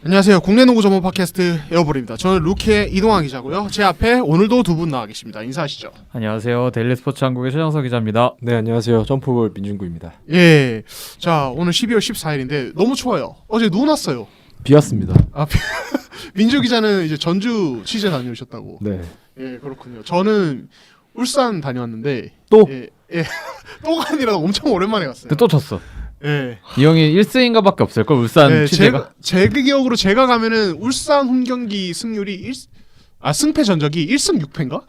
안녕하세요. 국내 농구 전문 팟캐스트 에어볼입니다. 저는 루키의 이동환 기자고요. 제 앞에 오늘도 두 분 나와 계십니다. 인사하시죠. 안녕하세요. 데일리 스포츠 한국의 최정석 기자입니다. 네, 안녕하세요. 점프볼 민준구입니다. 예. 자, 오늘 12월 14일인데 너무 추워요. 어제 눈 왔어요. 비 왔습니다. 아, 민주 기자는 이제 전주 취재 다녀오셨다고. 네. 예, 그렇군요. 저는 울산 다녀왔는데 또? 예. 또가 아니라 엄청 오랜만에 갔어요. 근데 또 졌어. 예. 이 형이 1승인가밖에 없을걸 울산 네, 취재가. 제 기억으로 제가 가면은 울산 홈 경기 승률이 승패 전적이 1승 6패인가?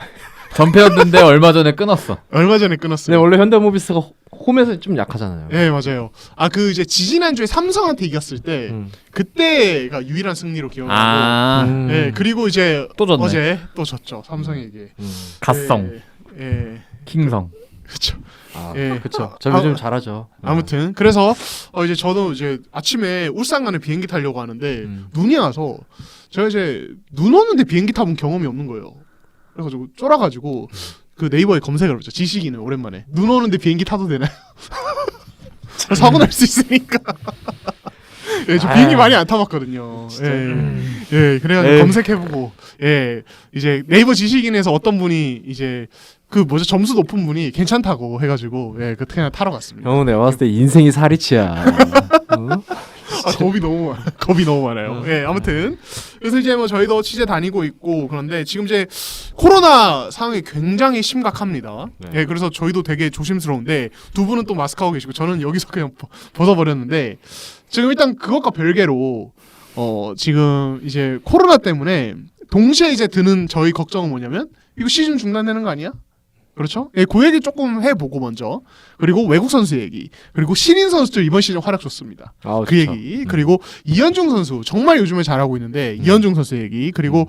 전패였는데 얼마 전에 끊었어. 얼마 전에 네, 끊었어요. 원래 현대모비스가 홈에서 좀 약하잖아요. 예, 맞아요. 아, 그 이제 지지난주에 삼성한테 이겼을 때 그때가 유일한 승리로 기억나고. 아, 예, 그리고 이제 또 졌네. 어제 또 졌죠. 삼성에게. 갓성, 예. 킹성. 그렇죠. 아, 예. 그렇죠. 저 요즘 잘하죠. 아무튼 그래서 이제 저도 이제 아침에 울산 가는 비행기 타려고 하는데 눈이 와서 제가 이제 눈 오는데 비행기 타본 경험이 없는 거예요. 그래가지고 쫄아가지고 그 네이버에 검색을 했죠. 지식인을 오랜만에 눈 오는데 비행기 타도 되나요? 사고 날 수 있으니까. 예, 저 비행기 많이 안 타봤거든요. 예, 그래가지고 검색해보고 이제 네이버 지식인에서 어떤 분이 이제 점수 높은 분이 괜찮다고 해가지고 그때 그냥 타러 갔습니다. 형은 내가 봤을 때 인생이 사리치야. 응? 아, 겁이 너무 많아요. 예, 아무튼 그래서 이제 뭐 저희도 취재 다니고 있고 그런데 지금 이제 코로나 상황이 굉장히 심각합니다. 네. 예, 그래서 저희도 되게 조심스러운데 두 분은 또 마스크하고 계시고 저는 여기서 그냥 벗어버렸는데 지금 일단 그것과 별개로 지금 이제 코로나 때문에 동시에 이제 드는 저희 걱정은 뭐냐면 이거 시즌 중단되는 거 아니야? 그렇죠? 예, 그 얘기 조금 해보고 먼저 그리고 외국 선수 얘기 그리고 신인 선수들 이번 시즌 활약 좋습니다. 아, 그 좋죠. 얘기 그리고 이현중 선수 정말 요즘에 잘하고 있는데 이현중 선수 얘기 그리고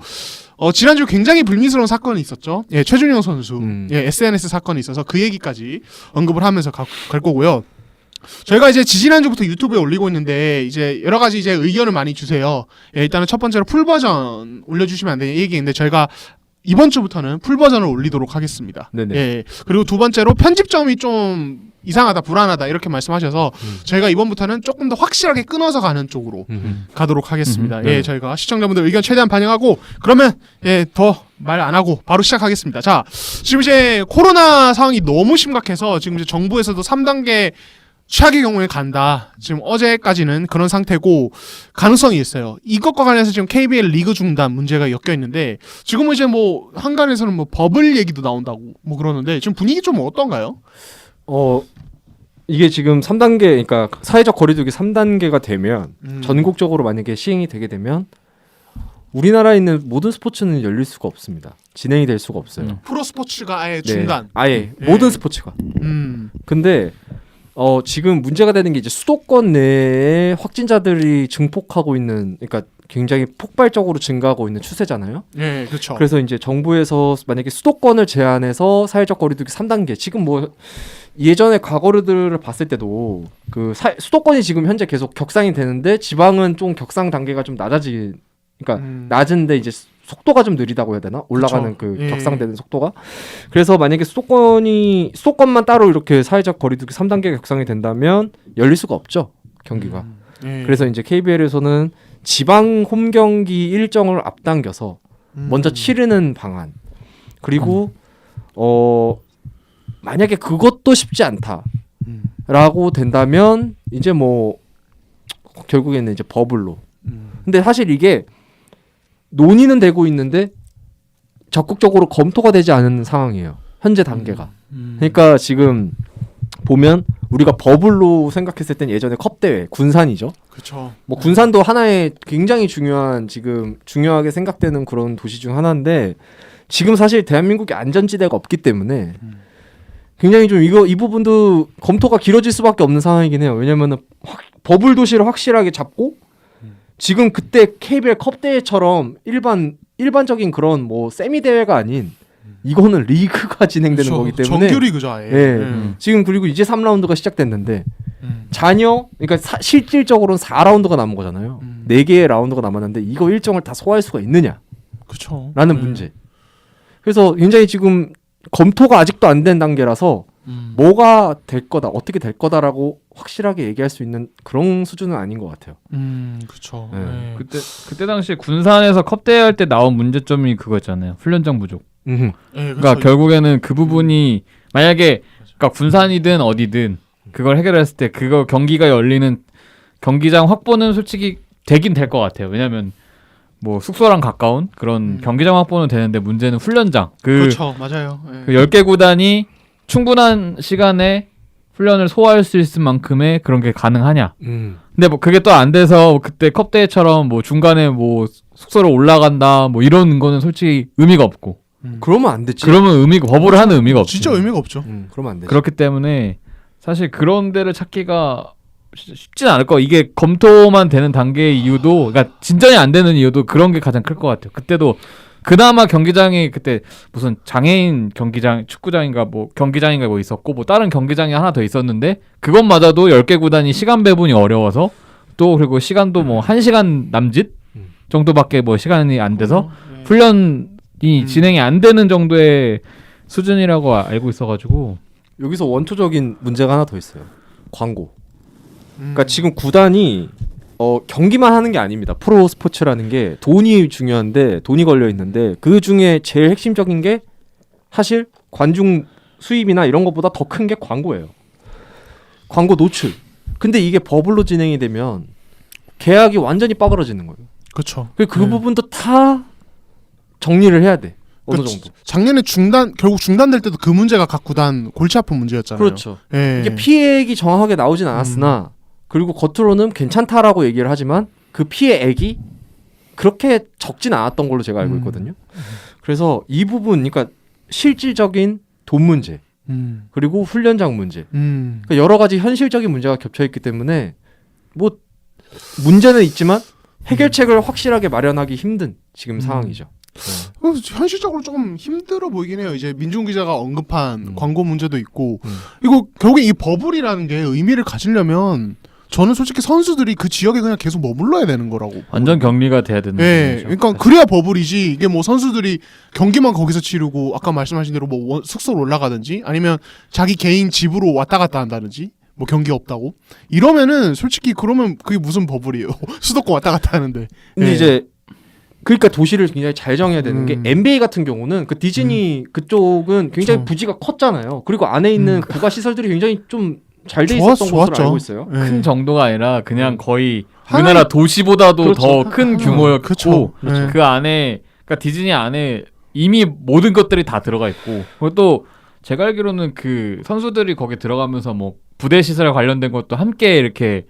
지난주 굉장히 불미스러운 사건이 있었죠. 예, 최준용 선수 SNS 사건이 있어서 그 얘기까지 언급을 하면서 갈 거고요. 저희가 이제 지지난주부터 유튜브에 올리고 있는데 이제 여러 가지 이제 의견을 많이 주세요. 예, 일단은 첫 번째로 풀 버전 올려주시면 안 되는 얘기인데 저희가 이번 주부터는 풀 버전을 올리도록 하겠습니다. 네네. 예. 그리고 두 번째로 편집점이 좀 이상하다, 불안하다 이렇게 말씀하셔서 저희가 이번부터는 조금 더 확실하게 끊어서 가는 쪽으로 가도록 하겠습니다. 예, 저희가 시청자분들 의견 최대한 반영하고 그러면 더 말 안 하고 바로 시작하겠습니다. 자, 지금 이제 코로나 상황이 너무 심각해서 지금 이제 정부에서도 3단계 최악의 경우에 간다. 지금 어제까지는 그런 상태고 가능성이 있어요. 이것과 관련해서 지금 KBL 리그 중단 문제가 엮여 있는데 지금은 이제 뭐 한간에서는 뭐 버블 얘기도 나온다고 뭐 그러는데 지금 분위기 좀 어떤가요? 이게 지금 3단계, 그러니까 사회적 거리두기 3단계가 되면 전국적으로 만약에 시행이 되게 되면 우리나라에 있는 모든 스포츠는 열릴 수가 없습니다. 진행이 될 수가 없어요. 프로 스포츠가 아예 네, 중단. 아예 모든 스포츠가. 근데 지금 문제가 되는 게 이제 수도권 내에 확진자들이 증폭하고 있는, 그러니까 굉장히 폭발적으로 증가하고 있는 추세잖아요. 네, 그렇죠. 그래서 이제 정부에서 만약에 수도권을 제한해서 사회적 거리두기 3단계, 지금 뭐 예전에 과거들을 봤을 때도 수도권이 지금 현재 계속 격상이 되는데 지방은 좀 격상 단계가 좀 그러니까 낮은데 이제 속도가 좀 느리다고 해야 되나? 올라가는 그쵸. 격상되는 속도가. 그래서 만약에 수도권만 따로 이렇게 사회적 거리두기 3단계 격상이 된다면 열릴 수가 없죠, 경기가. 그래서 이제 KBL에서는 지방 홈 경기 일정을 앞당겨서 먼저 치르는 방안. 그리고 만약에 그것도 쉽지 않다라고 된다면 이제 뭐 결국에는 이제 버블로. 근데 사실 이게 논의는 되고 있는데 적극적으로 검토가 되지 않은 상황이에요. 현재 단계가. 그러니까 지금 보면 우리가 버블로 생각했을 땐 예전에 컵대회, 군산이죠. 그렇죠. 뭐 군산도 하나의 굉장히 중요하게 생각되는 그런 도시 중 하나인데 지금 사실 대한민국에 안전지대가 없기 때문에 굉장히 좀 이 부분도 검토가 길어질 수밖에 없는 상황이긴 해요. 왜냐면은 버블 도시를 확실하게 잡고 지금 그때 KBL 컵대회처럼 일반적인 그런 뭐 세미 대회가 아닌 이거는 리그가 진행되는 그쵸. 거기 때문에 정규 리그죠, 아예. 지금 그리고 이제 3라운드가 시작됐는데 그러니까 실질적으로는 4라운드가 남은 거잖아요. 4개의 라운드가 남았는데 이거 일정을 다 소화할 수가 있느냐? 그렇죠. 라는 문제. 그래서 굉장히 지금 검토가 아직도 안 된 단계라서 뭐가 될 거다, 어떻게 될 거다라고 확실하게 얘기할 수 있는 그런 수준은 아닌 것 같아요. 그렇죠. 네. 네. 그때 당시 군산에서 컵대회할 때 나온 문제점이 그거였잖아요. 훈련장 부족. 네, 그러니까 그렇죠. 결국에는 그 부분이 만약에 그러니까 군산이든 어디든 그걸 해결했을 때 그거 경기가 열리는 경기장 확보는 솔직히 되긴 될 것 같아요. 왜냐면 뭐 숙소랑 가까운 그런 경기장 확보는 되는데 문제는 훈련장. 그렇죠, 맞아요. 네. 그 10개 구단이 충분한 시간에 훈련을 소화할 수 있을 만큼의 그런 게 가능하냐. 근데 뭐 그게 또 안 돼서 그때 컵대회처럼 뭐 중간에 뭐 숙소로 올라간다 뭐 이런 거는 솔직히 의미가 없고. 그러면 안 되지. 그러면 의미가 법으로 하는 의미가 없죠. 진짜 의미가 없죠. 그러면 안 되지. 그렇기 때문에 사실 그런 데를 찾기가 쉽진 않을 거. 이게 검토만 되는 단계의 이유도, 그러니까 진전이 안 되는 이유도 그런 게 가장 클 것 같아요. 그때도 그나마 경기장이 그때 무슨 장애인 경기장, 축구장인가 뭐 경기장인가 뭐 있었고 뭐 다른 경기장이 하나 더 있었는데 그것마저도 10개 구단이 시간 배분이 어려워서 또 그리고 시간도 뭐 1시간 남짓 정도밖에 뭐 시간이 안 돼서 훈련이 진행이 안 되는 정도의 수준이라고 알고 있어가지고 여기서 원초적인 문제가 하나 더 있어요. 광고. 그러니까 지금 구단이 경기만 하는 게 아닙니다. 프로 스포츠라는 게 돈이 중요한데 돈이 걸려 있는데 그 중에 제일 핵심적인 게 사실 관중 수입이나 이런 것보다 더 큰 게 광고예요. 광고 노출. 근데 이게 버블로 진행이 되면 계약이 완전히 빠그러지는 거예요. 그렇죠. 그 부분도 다 정리를 해야 돼. 어느 그 정도. 작년에 결국 중단될 때도 그 문제가 각 구단 골치 아픈 문제였잖아요. 그렇죠. 예. 이게 피해액이 정확하게 나오진 않았으나 그리고 겉으로는 괜찮다라고 얘기를 하지만 그 피해액이 그렇게 적진 않았던 걸로 제가 알고 있거든요. 그래서 이 부분, 그러니까 실질적인 돈 문제 그리고 훈련장 문제, 그러니까 여러 가지 현실적인 문제가 겹쳐 있기 때문에 뭐 문제는 있지만 해결책을 확실하게 마련하기 힘든 지금 상황이죠. 현실적으로 조금 힘들어 보이긴 해요. 이제 민중 기자가 언급한 광고 문제도 있고 이거 결국에 이 버블이라는 게 의미를 가지려면 저는 솔직히 선수들이 그 지역에 그냥 계속 머물러야 되는 거라고. 완전 격리가 돼야 되는 네, 거죠. 그러니까 그래야 버블이지. 이게 뭐 선수들이 경기만 거기서 치르고 아까 말씀하신 대로 뭐 숙소로 올라가든지 아니면 자기 개인 집으로 왔다 갔다 한다든지 뭐 경기 없다고 이러면은 솔직히 그러면 그게 무슨 버블이에요. 수도권 왔다 갔다 하는데. 근데 예. 이제 그러니까 도시를 굉장히 잘 정해야 되는 게 NBA 같은 경우는 그 디즈니 그쪽은 굉장히 그쵸. 부지가 컸잖아요. 그리고 안에 있는 부가 시설들이 굉장히 좀 잘 돼 있었던 것으로 좋았죠. 알고 있어요. 예. 큰 정도가 아니라 그냥 거의 하나의- 우리나라 도시보다도 그렇죠. 더 큰 규모였고 그렇죠. 네. 그 안에 그러니까 디즈니 안에 이미 모든 것들이 다 들어가 있고 그리고 또 제가 알기로는 그 선수들이 거기 들어가면서 뭐 부대 시설 관련된 것도 함께 이렇게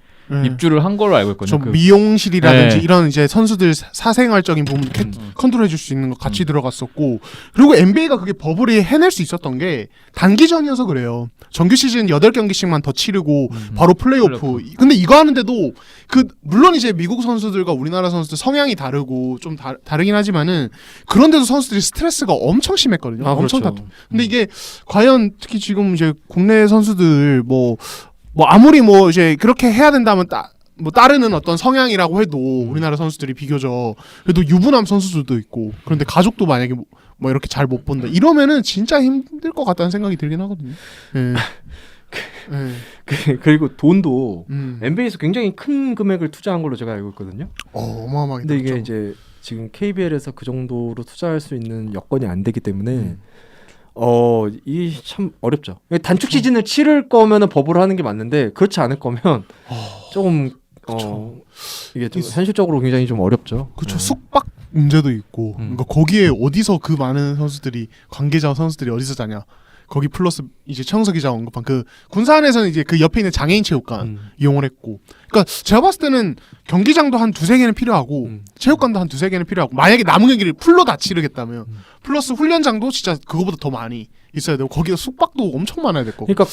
입주를 한 걸로 알고 있거든요. 좀 미용실이라든지 네. 이런 이제 선수들 사생활적인 부분 컨트롤해 줄 수 있는 거 같이 들어갔었고 그리고 NBA가 그게 버블이 해낼 수 있었던 게 단기전이어서 그래요. 정규 시즌 8경기씩만 더 치르고 바로 플레이오프. 근데 이거 하는데도 그 물론 이제 미국 선수들과 우리나라 선수들 성향이 다르고 좀 다르긴 하지만은 그런데도 선수들이 스트레스가 엄청 심했거든요. 엄청 그렇죠. 다투. 근데 이게 과연 특히 지금 이제 국내 선수들 뭐 아무리 뭐 이제 그렇게 해야 된다면 뭐 따르는 어떤 성향이라고 해도 우리나라 선수들이 비교적 그래도 유부남 선수들도 있고 그런데 가족도 만약에 뭐 이렇게 잘 못 본다 이러면은 진짜 힘들 것 같다는 생각이 들긴 하거든요. 예. 예. 그리고 돈도 음. NBA에서 굉장히 큰 금액을 투자한 걸로 제가 알고 있거든요. 어마어마하게. 근데 이게 들었죠. 이제 지금 KBL에서 그 정도로 투자할 수 있는 여건이 안 되기 때문에 이 참 어렵죠. 단축 시즌을 치를 거면은 버블을 하는 게 맞는데 그렇지 않을 거면 조금 이게 좀 현실적으로 굉장히 좀 어렵죠. 그렇죠. 숙박 문제도 있고 그러니까 거기에 어디서 그 많은 선수들이 관계자 선수들이 어디서 자냐. 거기 플러스 이제 최영석 기자가 언급한 그 군산에서는 이제 그 옆에 있는 장애인 체육관 이용을 했고 그러니까 제가 봤을 때는 경기장도 한 2-3개는 필요하고 체육관도 한 2-3개는 필요하고 만약에 남은 경기를 풀로 다 치르겠다면 플러스 훈련장도 진짜 그거보다 더 많이 있어야 되고 거기가 숙박도 엄청 많아야 될 거고 그러니까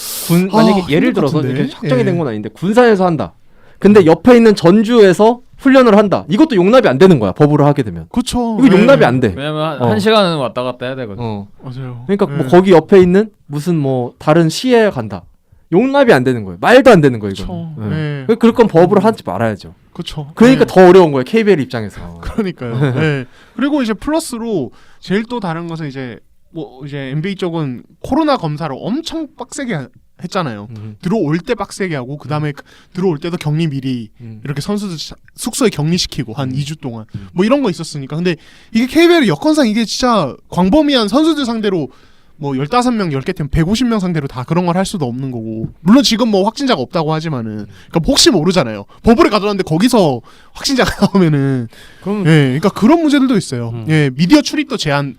만약에 예를 힘들 것 들어서 같은데? 이게 확정이 예. 된 건 아닌데 군산에서 한다. 근데 옆에 있는 전주에서 훈련을 한다. 이것도 용납이 안 되는 거야. 버블을 하게 되면. 그렇죠. 이거 용납이 안 돼. 왜냐면 어. 한 시간은 왔다 갔다 해야 되거든. 맞아요. 그러니까 뭐 거기 옆에 있는 무슨 뭐 다른 시에 간다. 용납이 안 되는 거예요. 말도 안 되는 거예요, 이거. 네. 그럴 건 버블을 하지 말아야죠. 그렇죠. 그러니까 더 어려운 거예요. KBL 입장에서. 그러니까요. 네. 그리고 이제 플러스로 제일 또 다른 것은 이제 뭐 이제 NBA 쪽은 코로나 검사를 엄청 빡세게 했잖아요. 들어올 때 빡세게 하고 그다음에 들어올 때도 격리 미리 이렇게 선수들 숙소에 격리시키고 한 2주 동안 뭐 이런 거 있었으니까. 근데 이게 KBL 여건상 이게 진짜 광범위한 선수들 상대로 뭐 15명 10개 팀 150명 상대로 다 그런 걸 할 수도 없는 거고. 물론 지금 뭐 확진자가 없다고 하지만은 그러니까 혹시 모르잖아요. 버블에 가둬놨는데 거기서 확진자가 나오면은 그럼 예, 그러니까 그런 문제들도 있어요. 예, 미디어 출입도 제한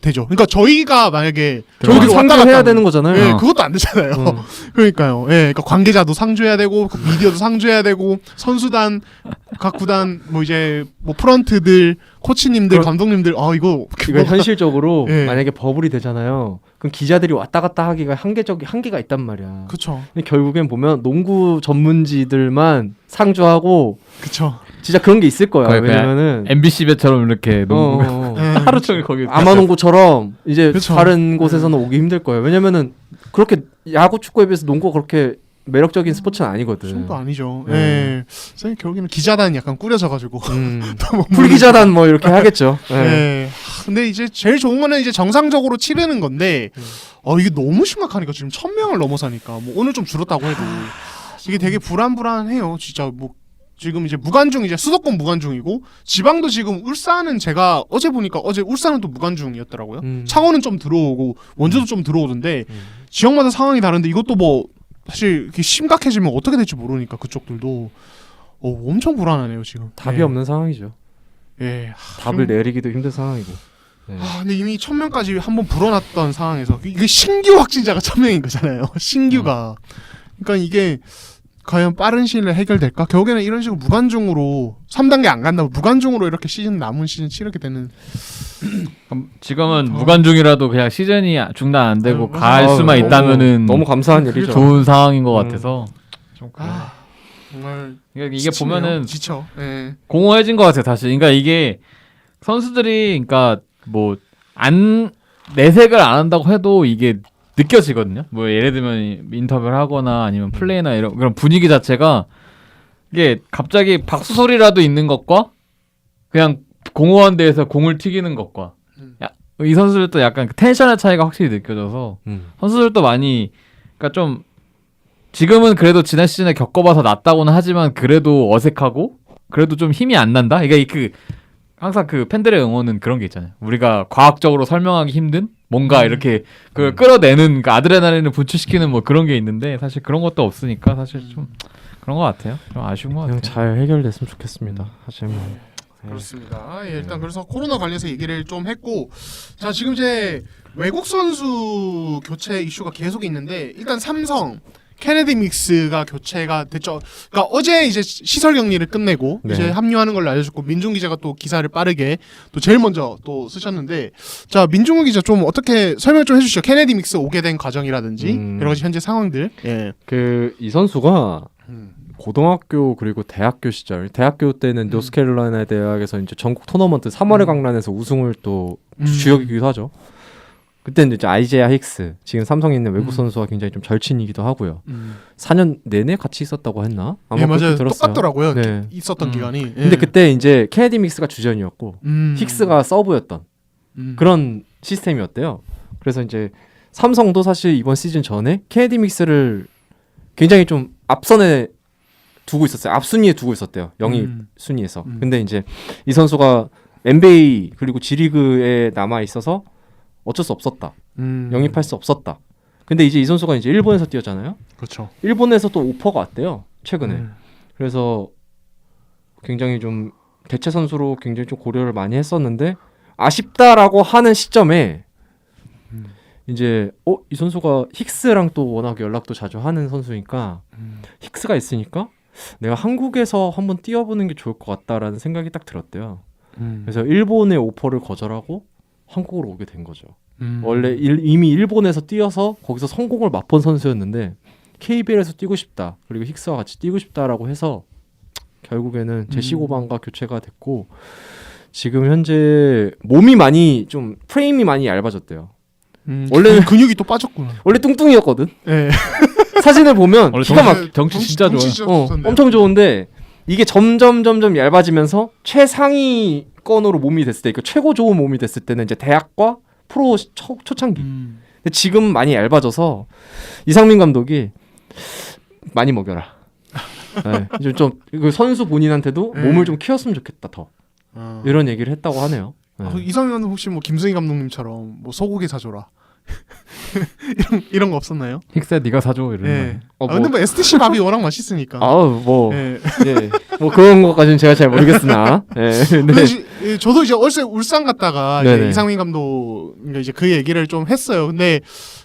되죠. 그러니까 저희가 만약에 저희도 저희들 왔다 갔다 상주해야 하면 되는 거잖아요. 예, 그것도 안 되잖아요. 그러니까요. 예, 그러니까 관계자도 상주해야 되고 미디어도 상주해야 되고 선수단 각 구단 뭐 이제 뭐 프런트들 코치님들 감독님들 이거 이거 현실적으로 예. 만약에 버블이 되잖아요. 그럼 기자들이 왔다 갔다 하기가 한계가 있단 말이야. 그쵸. 근데 결국엔 보면 농구 전문지들만 상주하고 그쵸. 진짜 그런 게 있을 거야. 거의 그냥 왜냐면은 MBC 배처럼 이렇게 농구 예, 하루 종일 거기 아마농구처럼 이제 그쵸. 다른 곳에서는 오기 힘들 거예요. 왜냐면은 그렇게 야구 축구에 비해서 농구가 그렇게 매력적인 스포츠는 아니거든. 좀도 아니죠. 예. 선생님 결국에는 기자단이 약간 꾸려져가지고 너무 풀기자단 뭐 이렇게 하겠죠. 예. 예. 근데 이제 제일 좋은 거는 이제 정상적으로 치르는 건데 이게 너무 심각하니까 지금 1000명을 넘어서니까 뭐 오늘 좀 줄었다고 해도 이게 되게 불안해요. 진짜 뭐 지금 이제 무관중 이제 수도권 무관중이고 지방도 지금 울산은 제가 어제 보니까 어제 울산은 또 무관중이었더라고요. 창원은 좀 들어오고 원주도 좀 들어오던데 지역마다 상황이 다른데 이것도 뭐 사실 이렇게 심각해지면 어떻게 될지 모르니까 그쪽들도 엄청 불안하네요 지금. 답이 예. 없는 상황이죠. 예. 답을 내리기도 힘든 상황이고. 네. 근데 이미 1000명까지 한번 불어났던 상황에서 이게 신규 확진자가 1000명인 거잖아요. 신규가. 그러니까 이게 과연 빠른 시일 내에 해결될까? 결국에는 이런 식으로 무관중으로 3단계 안 간다고 무관중으로 이렇게 남은 시즌 치르게 되는. 지금은 무관중이라도 그냥 시즌이 중단 안 되고 맞아. 갈 수만 너무- 있다면은 너무 감사한 일이죠. 좋은 상황인 것 같아서 좀 정말 이게 지치네요. 보면은 지쳐. 예. 공허해진 것 같아요 다시. 그러니까 이게 선수들이 그러니까 뭐 안 내색을 안 한다고 해도 이게 느껴지거든요. 뭐 예를 들면 인터뷰를 하거나 아니면 플레이나 이런 그런 분위기 자체가 이게 갑자기 박수 소리라도 있는 것과 그냥 공허한데에서 공을 튀기는 것과 이 선수들도 약간 그 텐션의 차이가 확실히 느껴져서 선수들도 많이 그러니까 좀 지금은 그래도 지난 시즌에 겪어봐서 낫다고는 하지만 그래도 어색하고 그래도 좀 힘이 안 난다. 이게 그 항상 그 팬들의 응원은 그런 게 있잖아요. 우리가 과학적으로 설명하기 힘든 뭔가 이렇게 그 끌어내는 그 아드레날린을 분출시키는 뭐 그런 게 있는데 사실 그런 것도 없으니까 사실 좀 그런 것 같아요. 좀 아쉬운 것 그냥 같아요. 잘 해결됐으면 좋겠습니다. 하지만 그렇습니다. 예, 일단 그래서 코로나 관련해서 얘기를 좀 했고, 자 지금 이제 외국 선수 교체 이슈가 계속 있는데 일단 삼성 케네디 믹스가 교체가 됐죠. 그러니까 어제 이제 시설 격리를 끝내고 네. 이제 합류하는 걸로 알려줬고 민중 기자가 또 기사를 빠르게 또 제일 먼저 또 쓰셨는데, 자 민중우 기자 좀 어떻게 설명 좀 해주시죠. 케네디 믹스 오게 된 과정이라든지 여러 가지 현재 상황들. 예. 그 이 선수가 고등학교 그리고 대학교 시절 대학교 때는 노스캐롤라이나 대학에서 이제 전국 토너먼트 3월의 강란에서 우승을 또 주역이기도 하죠. 그때는 이제 아이제아 힉스 지금 삼성에 있는 외국 선수와 굉장히 좀 절친이기도 하고요. 4년 내내 같이 있었다고 했나? 아마 예, 그렇게 맞아요. 들었어요. 똑같더라고요. 네. 있었던 기간이. 예. 근데 그때 이제 케네디 믹스가 주전이었고 힉스가 서브였던 그런 시스템이었대요. 그래서 이제 삼성도 사실 이번 시즌 전에 케네디 믹스를 굉장히 좀 앞선에 두고 있었어요. 앞순위에 두고 있었대요. 영입 순위에서. 근데 이제 이 선수가 NBA 그리고 G리그에 남아 있어서 어쩔 수 없었다. 영입할 수 없었다. 근데 이제 이 선수가 이제 일본에서 뛰었잖아요. 그렇죠. 일본에서 또 오퍼가 왔대요. 최근에. 그래서 굉장히 좀 대체 선수로 굉장히 좀 고려를 많이 했었는데 아쉽다라고 하는 시점에 이제 이 선수가 힉스랑 또 워낙 연락도 자주 하는 선수니까 힉스가 있으니까 내가 한국에서 한번 뛰어보는 게 좋을 것 같다라는 생각이 딱 들었대요. 그래서 일본의 오퍼를 거절하고 한국으로 오게 된 거죠. 원래 이미 일본에서 뛰어서 거기서 성공을 맛본 선수였는데 KBL에서 뛰고 싶다. 그리고 힉스와 같이 뛰고 싶다라고 해서 결국에는 제시고반과 교체가 됐고 지금 현재 몸이 많이 좀 프레임이 많이 얇아졌대요. 원래는 근육이 또 빠졌구나. 원래 뚱뚱이었거든. 예. 사진을 보면 원래 키가 막 덩치 진짜 좋아요. 좋던데요. 엄청 좋은데 이게 점점 얇아지면서 최상위권으로 몸이 됐을 때, 그러니까 최고 좋은 몸이 됐을 때는 이제 대학과 프로 초창기. 근데 지금 많이 얇아져서 이상민 감독이 많이 먹여라. 네, 좀 선수 본인한테도 몸을 좀 키웠으면 좋겠다 더 이런 얘기를 했다고 하네요. 네. 이상현 혹시 뭐 김승희 감독님처럼 뭐 소고기 사줘라 이런 거 없었나요? 힉스야 네가 사줘 이런 예. 거. 근데 뭐 STC 밥이 워낙 맛있으니까. 뭐 예. 예. 뭐 그런 것까지는 제가 잘 모르겠으나. 예. 근데 저도 이제 얼세 울산 갔다가 이제 네네. 이상민 감독 이제 그 얘기를 좀 했어요. 근데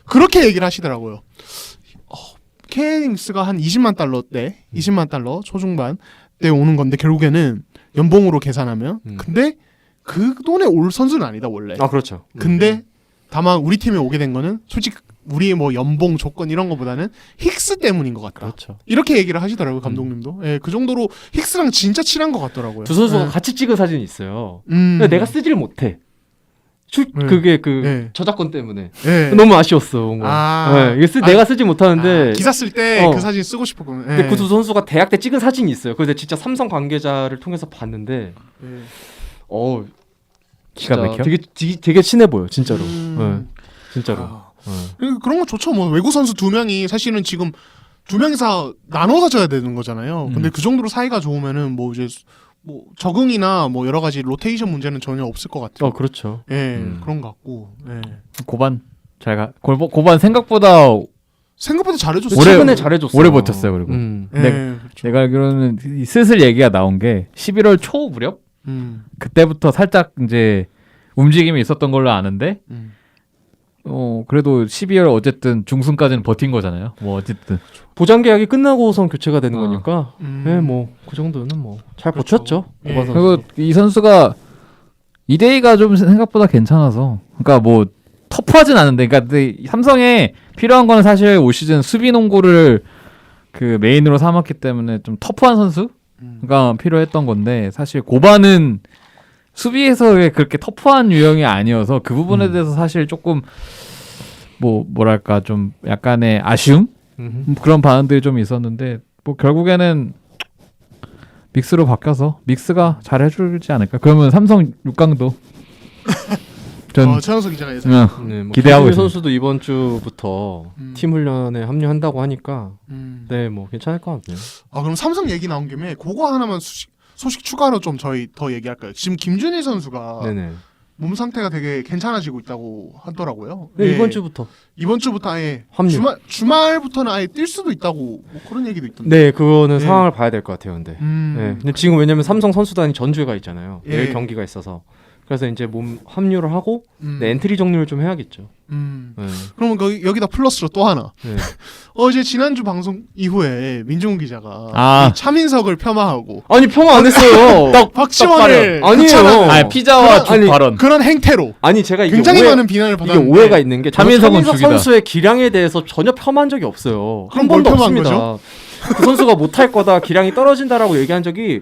그렇게 얘기를 하시더라고요. KNX가 한 20만 달러 때, 20만 달러 초중반 때 오는 건데 결국에는 연봉으로 계산하면 근데 그 돈에 올 선수는 아니다 원래. 아 그렇죠. 근데 다만 우리 팀에 오게 된 거는 솔직히 우리의 뭐 연봉 조건 이런 거보다는 힉스 때문인 것 같다. 그렇죠. 이렇게 얘기를 하시더라고요 감독님도. 예, 그 정도로 힉스랑 진짜 친한 것 같더라고요. 두 선수가 예. 같이 찍은 사진이 있어요. 근데 내가 쓰지를 못해. 네. 그게 네. 저작권 때문에 예. 너무 아쉬웠어. 뭔가. 예, 이게 내가 쓰지 못하는데. 기사 쓸 때 그 사진 쓰고 싶었거든요. 예. 근데 그 두 선수가 대학 때 찍은 사진이 있어요. 그래서 진짜 삼성 관계자를 통해서 봤는데, 예. 기가 막혀. 되게 친해 보여, 진짜로. 음. 예, 진짜로. 아. 그런 거 좋죠. 뭐 외국 선수 두 명이 사실은 지금 두 명이서 나눠 가져야 되는 거잖아요. 근데 그 정도로 사이가 좋으면은 뭐 이제 뭐 적응이나 뭐 여러 가지 로테이션 문제는 전혀 없을 것 같아요. 그렇죠. 예, 그런 것 같고. 예. 고반 잘 가. 고반 생각보다 생각보다 잘해줬어요. 최근에 잘해줬어. 오래 버텼어요. 그리고 예, 내- 그렇죠. 내가 알기로는 슬슬 얘기가 나온 게 11월 초 무렵 그때부터 살짝 이제 움직임이 있었던 걸로 아는데 그래도 12월 어쨌든 중순까지는 버틴 거잖아요. 뭐 어쨌든 보장 계약이 끝나고선 교체가 되는 거니까, 음. 뭐 그 정도는 뭐 잘 그렇죠. 버텼죠. 예. 고바 선수. 그리고 이 선수가 이데이가 좀 생각보다 괜찮아서 그러니까 뭐 터프하진 않은데 그러니까 근데 삼성에 필요한 거는 사실 올 시즌 수비 농구를 그 메인으로 삼았기 때문에 좀 터프한 선수가 필요했던 건데 사실 고반은 수비에서의 그렇게 터프한 유형이 아니어서 그 부분에 대해서 사실 조금 뭐랄까 좀 약간의 아쉬움 그런 반응들이 좀 있었는데 뭐 결국에는 믹스로 바뀌어서 믹스가 잘 해주지 않을까. 그러면 삼성 6강도 전 최영석 기자가 예상. 네, 뭐 기대하고 김준일 있어요. 선수도 이번 주부터 팀 훈련에 합류한다고 하니까, 네, 뭐 괜찮을 것 같네요. 그럼 삼성 얘기 나온 김에 그거 하나만 소식 추가로 좀 저희 더 얘기할까요? 지금 김준일 선수가 네네. 몸 상태가 되게 괜찮아지고 있다고 하더라고요. 네, 예. 이번 주부터. 이번 주부터 아예 합류. 주말부터는 아예 뛸 수도 있다고 뭐 그런 얘기도 있던데. 네, 그거는 네. 상황을 봐야 될 것 같아요, 근데. 네, 근데 지금 왜냐면 삼성 선수단이 전주에 가 있잖아요. 예. 내일 경기가 있어서. 그래서 이제 몸 합류를 하고 네. 엔트리 정리를 좀 해야겠죠. 네. 그러면 여기다 플러스로 또 하나. 네. 어제 지난주 방송 이후에 민중훈 기자가 아. 이 차민석을 폄하하고 아니 폄하 안 했어요. 박지원을 아니에요. 극찬하는 아 피자와 그런- 아니, 죽 발언. 그런 행태로 아니 제가 이게 굉장히 오해, 많은 비난을 이게 받았는데 오해가 있는 게 저는 차민석은 차민석 죽이다. 선수의 기량에 대해서 전혀 폄한 적이 없어요. 그럼 한 뭘 번도 폄하한 없습니다. 그 선수가 못할 거다, 기량이 떨어진다라고 얘기한 적이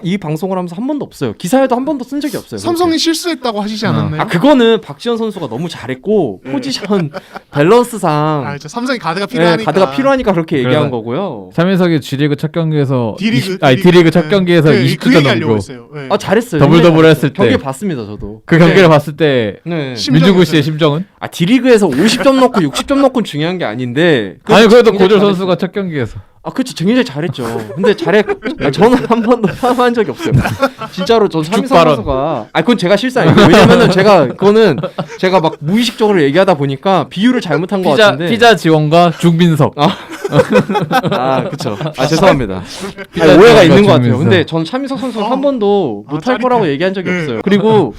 이 방송을 하면서 한 번도 없어요. 기사에도 한 번도 쓴 적이 없어요. 삼성이 실수했다고 하시지 않았나요? 그거는 박지원 선수가 너무 잘했고 포지션 밸런스상 진짜 삼성이 가드가 네, 필요하니까. 가드가 필요하니까 그렇게 얘기한 그래서- 거고요. 차민석이 G리그 첫 경기에서 D리그 첫 경기에서 그 20점 얘기 하려고 넘고 했어요. 네. 아 잘했어요. 더블 굉장히 더블 잘했어요. 했을 때. 경기 봤습니다 저도. 그 경기를 봤을 때 네. 민중구 씨의 심정은? 아 D리그에서 50점 넣고 60점 넣고 중요한 게 아닌데. 아니 그래도 굉장히 고졸 잘했어요. 선수가 첫 경기에서 아 그렇죠. 굉장히 잘했죠. 근데 저는 한 번도 폄한 적이 없어요. 진짜로 전 차민석 발언. 선수가 그건 제가 실수 아니고 왜냐면은 그거는 제가 막 무의식적으로 얘기하다 보니까 비유를 잘못한 것 같은데. 피자 지원과 중빈석. 그쵸. 죄송합니다. 피자 오해가 있는 것 같아요. 중민석. 근데 전 차민석 선수는 한 번도 못할 짜릿해. 거라고 얘기한 적이 네. 없어요. 그리고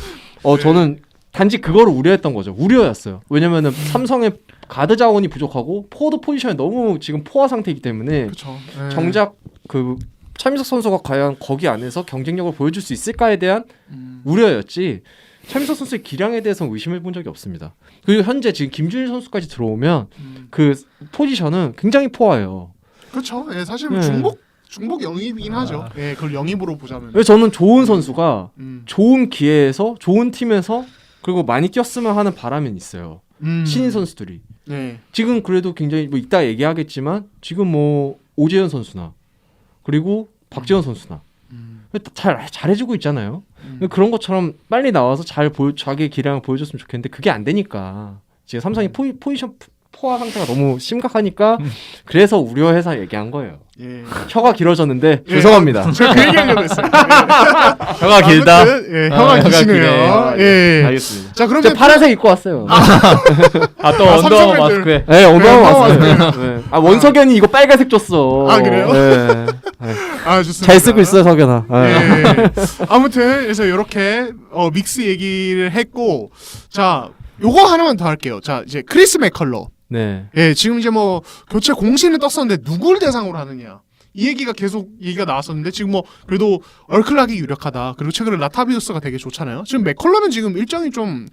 저는 단지 그거를 우려했던 거죠. 우려였어요. 왜냐면은 삼성의 가드 자원이 부족하고 포워드 포지션이 너무 지금 포화 상태이기 때문에 그렇죠. 정작 그 차민석 선수가 과연 거기 안에서 경쟁력을 보여줄 수 있을까에 대한 우려였지 차민석 선수의 기량에 대해서는 의심해 본 적이 없습니다. 그리고 현재 지금 김준일 선수까지 들어오면 그 포지션은 굉장히 포화예요. 그렇죠. 예, 사실 네. 중복 영입이긴 하죠. 예, 그걸 영입으로 보자면. 그래서 저는 좋은 선수가 음. 좋은 기회에서 좋은 팀에서 그리고 많이 뛰었으면 하는 바람은 있어요. 음. 신인 선수들이 네. 지금 그래도 굉장히 뭐 이따 얘기하겠지만 지금 뭐 오재현 선수나 그리고 박지원 선수나 잘해주고 있잖아요. 그런 것처럼 빨리 나와서 자기의 기량을 보여줬으면 좋겠는데 그게 안 되니까 지금 삼성이 포지션 포화 상태가 너무 심각하니까 그래서 우려해서 얘기한 거예요. 예. 혀가 길어졌는데 예. 죄송합니다. 제가 그 얘기하려고 했어요. 혀가 길다. 아무튼, 예, 혀가 혀가 기시네요. 기네. 예. 알겠습니다. 자, 그러면 저 파란색 입고 왔어요. 또 언더 삼성 팬들. 마스크에. 네, 어마어마 네, 왔어요. 네. 아 원석연이 이거 빨간색 줬어. 아, 그래요? 네. 아, 좋습니다. 잘 쓰고 있어 석연아. 예. 아무튼 그래서 이렇게 믹스 얘기를 했고, 자, 요거 하나만 더 할게요. 자, 이제 크리스 맥컬러. 네. 예, 지금 이제 뭐 교체 공시는 떴었는데 누굴 대상으로 하느냐. 이 얘기가 계속 얘기가 나왔었는데 지금 뭐 그래도 얼클락이 유력하다. 그리고 최근에 라타비우스가 되게 좋잖아요. 지금 맥컬러는 지금 일정이 좀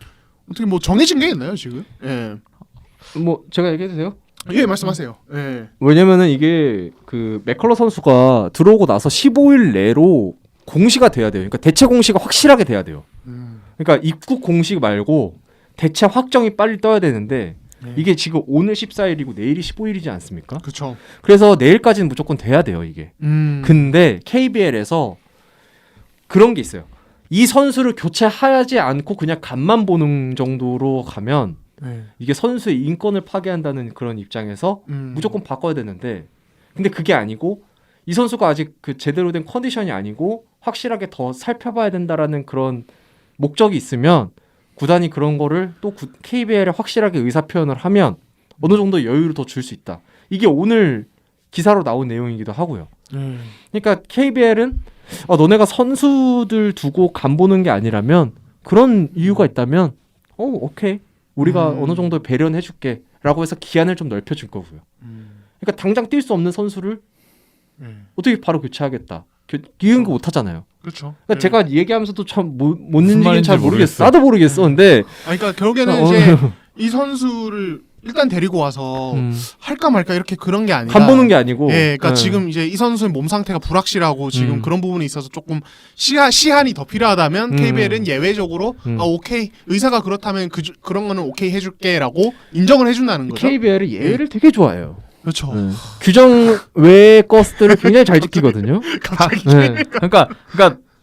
어떻게 뭐 정해진 게 있나요, 지금? 예. 뭐 제가 얘기해도 돼요? 예, 말씀하세요. 예. 왜냐면은 이게 그 맥컬러 선수가 들어오고 나서 15일 내로 공시가 돼야 돼요. 그러니까 대체 공시가 확실하게 돼야 돼요. 그러니까 입국 공식 말고 대체 확정이 빨리 떠야 되는데 이게 지금 오늘 14일이고 내일이 15일이지 않습니까? 그렇죠. 그래서 내일까지는 무조건 돼야 돼요, 이게. 근데 KBL에서 그런 게 있어요. 이 선수를 교체하지 않고 그냥 간만 보는 정도로 가면 네. 이게 선수의 인권을 파괴한다는 그런 입장에서 무조건 바꿔야 되는데 근데 그게 아니고 이 선수가 아직 그 제대로 된 컨디션이 아니고 확실하게 더 살펴봐야 된다라는 그런 목적이 있으면 구단이 그런 거를 또 KBL에 확실하게 의사표현을 하면 어느 정도 여유를 더 줄 수 있다. 이게 오늘 기사로 나온 내용이기도 하고요. 그러니까 KBL은 너네가 선수들 두고 간 보는 게 아니라면 그런 이유가 있다면 오케이. 우리가 어느 정도 배려는 해줄게 라고 해서 기한을 좀 넓혀줄 거고요. 그러니까 당장 뛸 수 없는 선수를 어떻게 바로 교체하겠다. 이런 거 못하잖아요. 그렇죠. 그러니까 제가 얘기하면서도 참 못 무슨 인지는 잘 말인지 모르겠어. 모르겠어. 나도 모르겠어. 근데 그러니까 결국에는 이제 이 선수를 일단 데리고 와서 할까 말까 이렇게 그런 게 아니라 간 보는 게 아니고 예, 그러니까 지금 이제 이 선수의 몸 상태가 불확실하고 지금 그런 부분이 있어서 조금 시한이 더 필요하다면 KBL은 예외적으로 오케이 의사가 그렇다면 그런 거는 오케이 해줄게라고 인정을 해준다는 거죠. KBL이 예외를 되게 좋아해요. 그렇죠. 규정 외의 것들을 굉장히 잘 지키거든요. 갑자기 네. 그러니까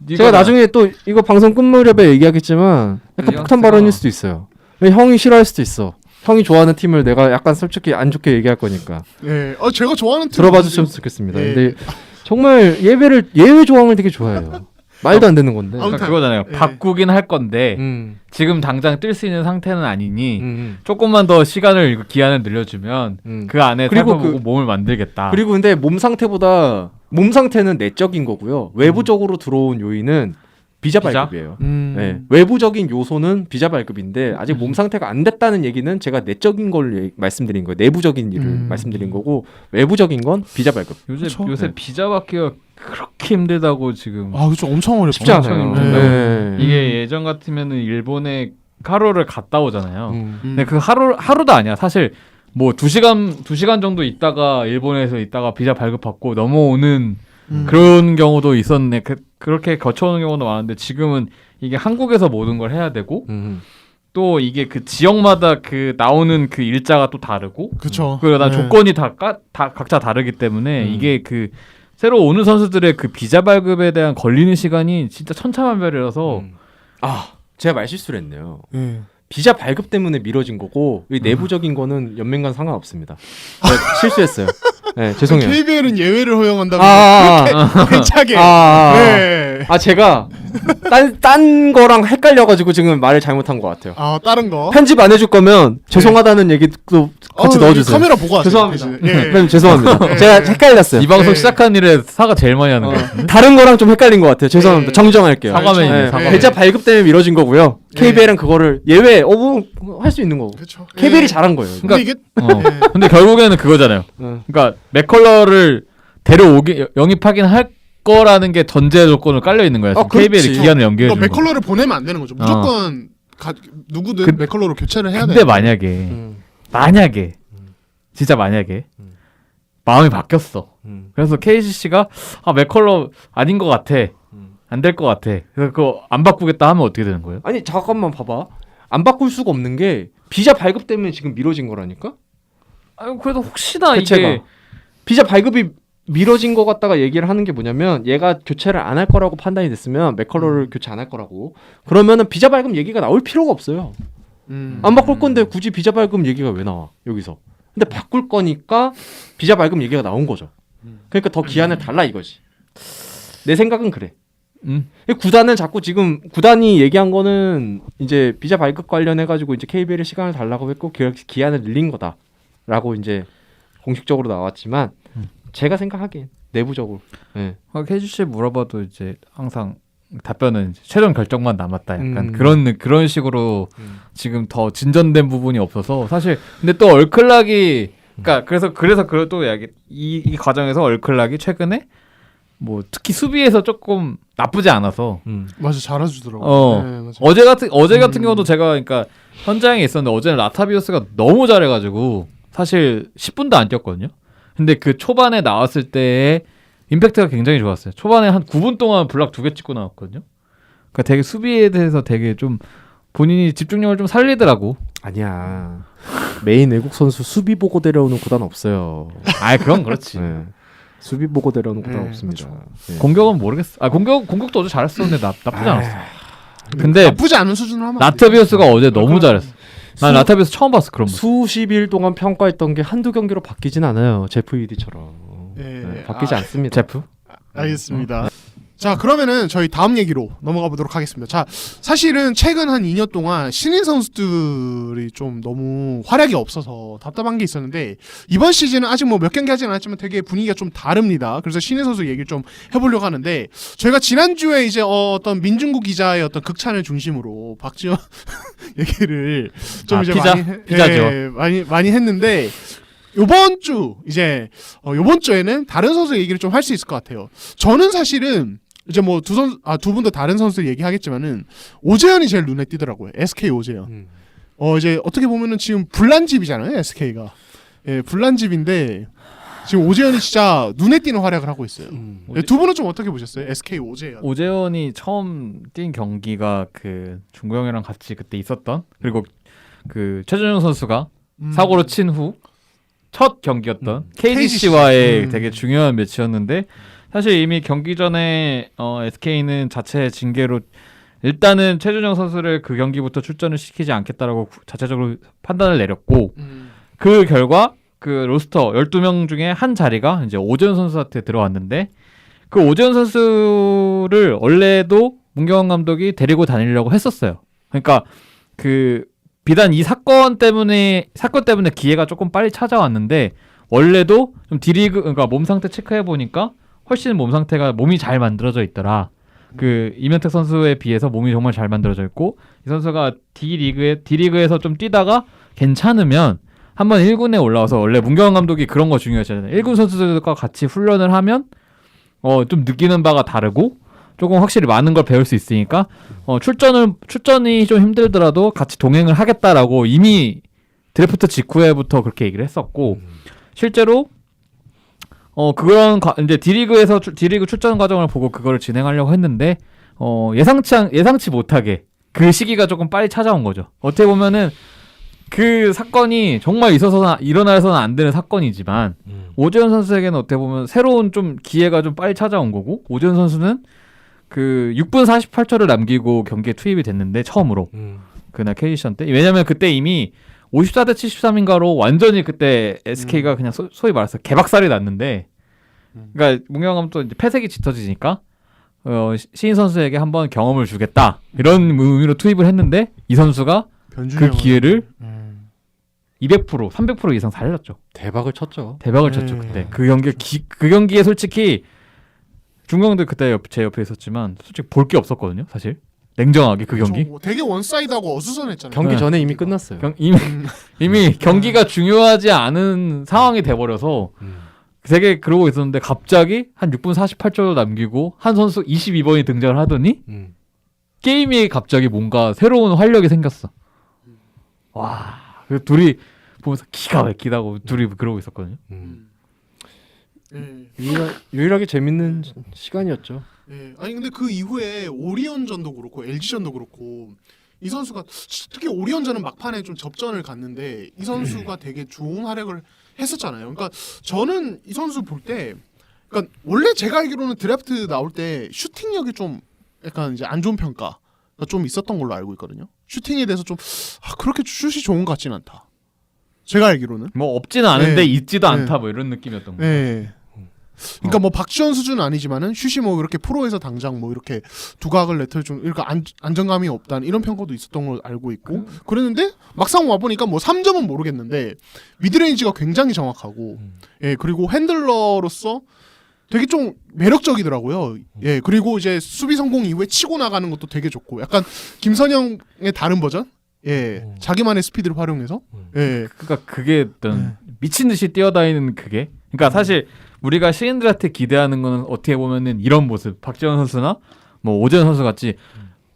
제가 나중에 또 이거 방송 끝 무렵에 얘기하겠지만 약간 폭탄 발언일 수도 있어요. 형이 싫어할 수도 있어. 형이 좋아하는 팀을 내가 약간 솔직히 안 좋게 얘기할 거니까. 예, 제가 좋아하는 팀 들어봐 주셨으면 좋겠습니다. 예. 근데 정말 예외 조항을 되게 좋아해요. 말도 안 되는 건데. 그러니까 그거잖아요. 예. 바꾸긴 할 건데 지금 당장 뛸 수 있는 상태는 아니니 조금만 더 시간을 기한을 늘려주면 그 안에 그리고 살펴보고 몸을 만들겠다. 그리고 근데 몸 상태는 내적인 거고요. 외부적으로 들어온 요인은 비자 발급이에요. 네. 외부적인 요소는 비자 발급인데 아직 몸 상태가 안 됐다는 얘기는 제가 내적인 걸 말씀드린 거예요. 내부적인 일을 말씀드린 거고 외부적인 건 비자 발급. 요새 비자 받기가 그렇게 힘들다고 지금. 그렇죠. 엄청 어렵죠. 쉽지 않아요. 네. 이게 예전 같으면은 일본에 하루를 갔다 오잖아요. 근데 그 하루도 아니야. 사실 뭐 2시간 정도 있다가 일본에서 있다가 비자 발급받고 넘어오는 그런 경우도 있었네. 그렇게 거쳐오는 경우도 많은데 지금은 이게 한국에서 모든 걸 해야 되고 또 이게 그 지역마다 그 나오는 그 일자가 또 다르고 그렇죠. 그러다 조건이 다 각자 다르기 때문에 이게 그 새로 오는 선수들의 그 비자 발급에 대한 걸리는 시간이 진짜 천차만별이라서 제가 말실수를 했네요. 비자 발급 때문에 미뤄진 거고 이 내부적인 거는 연맹과는 상관없습니다. 제가 실수했어요. 네, 죄송해요. KBL은 예외를 허용한다고 그렇게 대차게. 네. 제가 딴 거랑 헷갈려가지고 지금 말을 잘못한 것 같아요. 다른 거. 편집 안 해줄 거면 죄송하다는 얘기도 같이 넣어주세요. 카메라 보고 하세요. 죄송합니다. 예. 죄송합니다. 제가 헷갈렸어요. 이 방송 네. 시작한 일에 사과 제일 많이 하는 거 같은데. 다른 거랑 좀 헷갈린 것 같아요. 죄송합니다. 네. 정정할게요. 사과맨이네. 사과맨. 배자 발급 때문에 미뤄진 거고요. KBL은 그거를 예외 할 수 있는 거고. 그렇죠. KBL이 잘한 거예요. 근데 이게 근데 결국에는 그거잖아요. 그러니까 맥컬러를 영입하긴 할 거라는 게 전제 조건을 깔려 있는 거야. KBL이 기한을 연기해 주는 거. 맥컬러를 보내면 안 되는 거죠. 무조건 누구든 맥컬러로 교체를 해야 돼. 근데 만약에 진짜 만약에 마음이 바뀌었어. 그래서 KCC가 맥컬러 아닌 것 같아. 안 될 것 같아. 그래서 그거 안 바꾸겠다 하면 어떻게 되는 거예요? 아니 잠깐만 봐봐. 안 바꿀 수가 없는 게 비자 발급 때문에 지금 미뤄진 거라니까. 그래도 혹시나 대체가. 이게 비자 발급이 미뤄진 것 같다가 얘기를 하는 게 뭐냐면 얘가 교체를 안 할 거라고 판단이 됐으면 맥컬러를 교체 안 할 거라고 그러면은 비자 발급 얘기가 나올 필요가 없어요. 안 바꿀 건데 굳이 비자 발급 얘기가 왜 나와 여기서? 근데 바꿀 거니까 비자 발급 얘기가 나온 거죠. 그러니까 더 기한을 달라 이거지. 내 생각은 그래. 구단은 자꾸 지금 구단이 얘기한 거는 이제 비자 발급 관련해 가지고 이제 KBL에 시간을 달라고 했고 기한을 늘린 거다라고 이제 공식적으로 나왔지만 제가 생각하기엔 내부적으로 네. KGC 물어봐도 이제 항상 답변은 이제 최종 결정만 남았다 약간 그런 식으로 지금 더 진전된 부분이 없어서 사실 근데 또 얼클락이 그러니까 그래서 또 이야기 이 과정에서 얼클락이 최근에 뭐 특히 수비에서 조금 나쁘지 않아서 맞아 잘해주더라고. 네, 맞아. 어제 같은 경우도 제가 그러니까 현장에 있었는데 어제는 라타비우스가 너무 잘해가지고 사실 10분도 안 뛰었거든요. 근데 그 초반에 나왔을 때의 임팩트가 굉장히 좋았어요. 초반에 한 9분 동안 블락 2개 찍고 나왔거든요. 그러니까 되게 수비에 대해서 되게 좀 본인이 집중력을 좀 살리더라고. 아니야. 메인 외국 선수 수비 보고 데려오는 구단 없어요. 아 그건 그렇지. 네. 수비 보고 데려오는 구단 네, 없습니다. 네. 공격은 모르겠어. 아 공격도 어제 잘했었는데 나쁘지 않았어. 근데 나쁘지 않은 수준으로 하면 라타비우스가 어제 너무 잘했어. 난 라타비우스 처음 봤어 그런 거. 수십 일 동안 평가했던 게 한두 경기로 바뀌진 않아요. 제프 이디처럼. 네, 바뀌지 않습니다. 제프? 알겠습니다. 자 그러면은 저희 다음 얘기로 넘어가 보도록 하겠습니다. 자 사실은 최근 한 2년 동안 신인 선수들이 좀 너무 활약이 없어서 답답한 게 있었는데 이번 시즌은 아직 뭐 몇 경기 하진 않았지만 되게 분위기가 좀 다릅니다. 그래서 신인 선수 얘기를 좀 해보려고 하는데 저희가 지난주에 이제 어떤 민중구 기자의 어떤 극찬을 중심으로 박지원 얘기를 좀 이제 피자죠. 많이 했는데 요번 주에는 다른 선수 얘기를 좀 할 수 있을 것 같아요. 저는 사실은 이제 뭐 두 분 다 다른 선수 얘기하겠지만은 오재현이 제일 눈에 띄더라고요. SK 오재현. 이제 어떻게 보면은 지금 불난집이잖아요. SK가. 예, 불난집인데 지금 오재현이 진짜 눈에 띄는 활약을 하고 있어요. 예, 두 분은 좀 어떻게 보셨어요? SK 오재현. 오재현이 처음 뛴 경기가 그 중구 형이랑 같이 그때 있었던 그리고 그 최준용 선수가 사고로 친 후 첫 경기였던 KGC와의 되게 중요한 매치였는데 사실 이미 경기 전에 SK는 자체 징계로 일단은 최준용 선수를 그 경기부터 출전을 시키지 않겠다라고 자체적으로 판단을 내렸고 그 결과 그 로스터 12명 중에 한 자리가 이제 오재현 선수한테 들어왔는데 그 오재현 선수를 원래도 문경원 감독이 데리고 다니려고 했었어요. 그러니까 그 비단 이 사건 때문에 기회가 조금 빨리 찾아왔는데 원래도 좀 D리그 그러니까 몸 상태 체크해 보니까 훨씬 몸이 잘 만들어져 있더라. 그 이명택 선수에 비해서 몸이 정말 잘 만들어져 있고 이 선수가 D리그에서 좀 뛰다가 괜찮으면 한번 1군에 올라와서 원래 문경원 감독이 그런 거 중요하잖아요. 1군 선수들과 같이 훈련을 하면 좀 느끼는 바가 다르고 조금 확실히 많은 걸 배울 수 있으니까 출전이 좀 힘들더라도 같이 동행을 하겠다라고 이미 드래프트 직후에부터 그렇게 얘기를 했었고 실제로 이제 D리그 출전 과정을 보고 그거를 진행하려고 했는데 예상치 못하게 그 시기가 조금 빨리 찾아온 거죠. 어떻게 보면은 그 사건이 정말 일어나서는 안 되는 사건이지만 오재현 선수에게는 어떻게 보면 새로운 좀 기회가 좀 빨리 찾아온 거고 오재현 선수는 그 6분 48초를 남기고 경기에 투입이 됐는데 처음으로 그날 KGC전 때 왜냐면 그때 이미 54대 73인가로 완전히 그때 SK가 그냥 소위 말해서 개박살이 났는데 그러니까 문경원 감독도 이제 패색이 짙어지니까 신인 선수에게 한번 경험을 주겠다 이런 의미로 투입을 했는데 이 선수가 그 기회를 200% 300% 이상 살렸죠. 대박을 쳤죠. 그때 그 경기에 솔직히 중경도 그때 제 옆에 있었지만 솔직히 볼 게 없었거든요. 사실 냉정하게 그 경기 되게 원사이드하고 어수선했잖아요. 경기 전에 이미 끝났어요. 이미 경기가 중요하지 않은 상황이 돼버려서 되게 그러고 있었는데 갑자기 한 6분 48초 남기고 한 선수 22번이 등장을 하더니 게임이 갑자기 뭔가 새로운 활력이 생겼어. 와, 그 둘이 보면서 기가 막히다고 둘이 그러고 있었거든요. 유일하게 재밌는 시간이었죠. 아니 근데 그 이후에 오리온전도 그렇고 LG전도 그렇고 이 선수가 특히 오리온전은 막판에 좀 접전을 갔는데 이 선수가 되게 좋은 활약을 했었잖아요. 그러니까 저는 이 선수 볼 때 그러니까 원래 제가 알기로는 드래프트 나올 때 슈팅력이 좀 약간 이제 안 좋은 평가가 좀 있었던 걸로 알고 있거든요. 슈팅에 대해서 좀 그렇게 슛이 좋은 것 같진 않다. 제가 알기로는. 뭐 없지는 않은데 네. 있지도 네. 않다 뭐 이런 느낌이었던 거. 네. 그러니까 뭐 박지원 수준은 아니지만은 슛이 뭐 이렇게 프로에서 당장 뭐 이렇게 두각을 내털 좀 그러니까 안정감이 없다는 이런 평가도 있었던 걸로 알고 있고 그랬는데 막상 와 보니까 뭐 3점은 모르겠는데 미드레인지가 굉장히 정확하고 예 그리고 핸들러로서 되게 좀 매력적이더라고요. 예 그리고 이제 수비 성공 이후에 치고 나가는 것도 되게 좋고 약간 김선영의 다른 버전. 예 자기만의 스피드를 활용해서 예 그러니까 그게 어떤 미친 듯이 뛰어다니는 그게. 그러니까 사실 우리가 시인들한테 기대하는 거는 어떻게 보면은 이런 모습. 박지원 선수나 뭐 오재현 선수 같이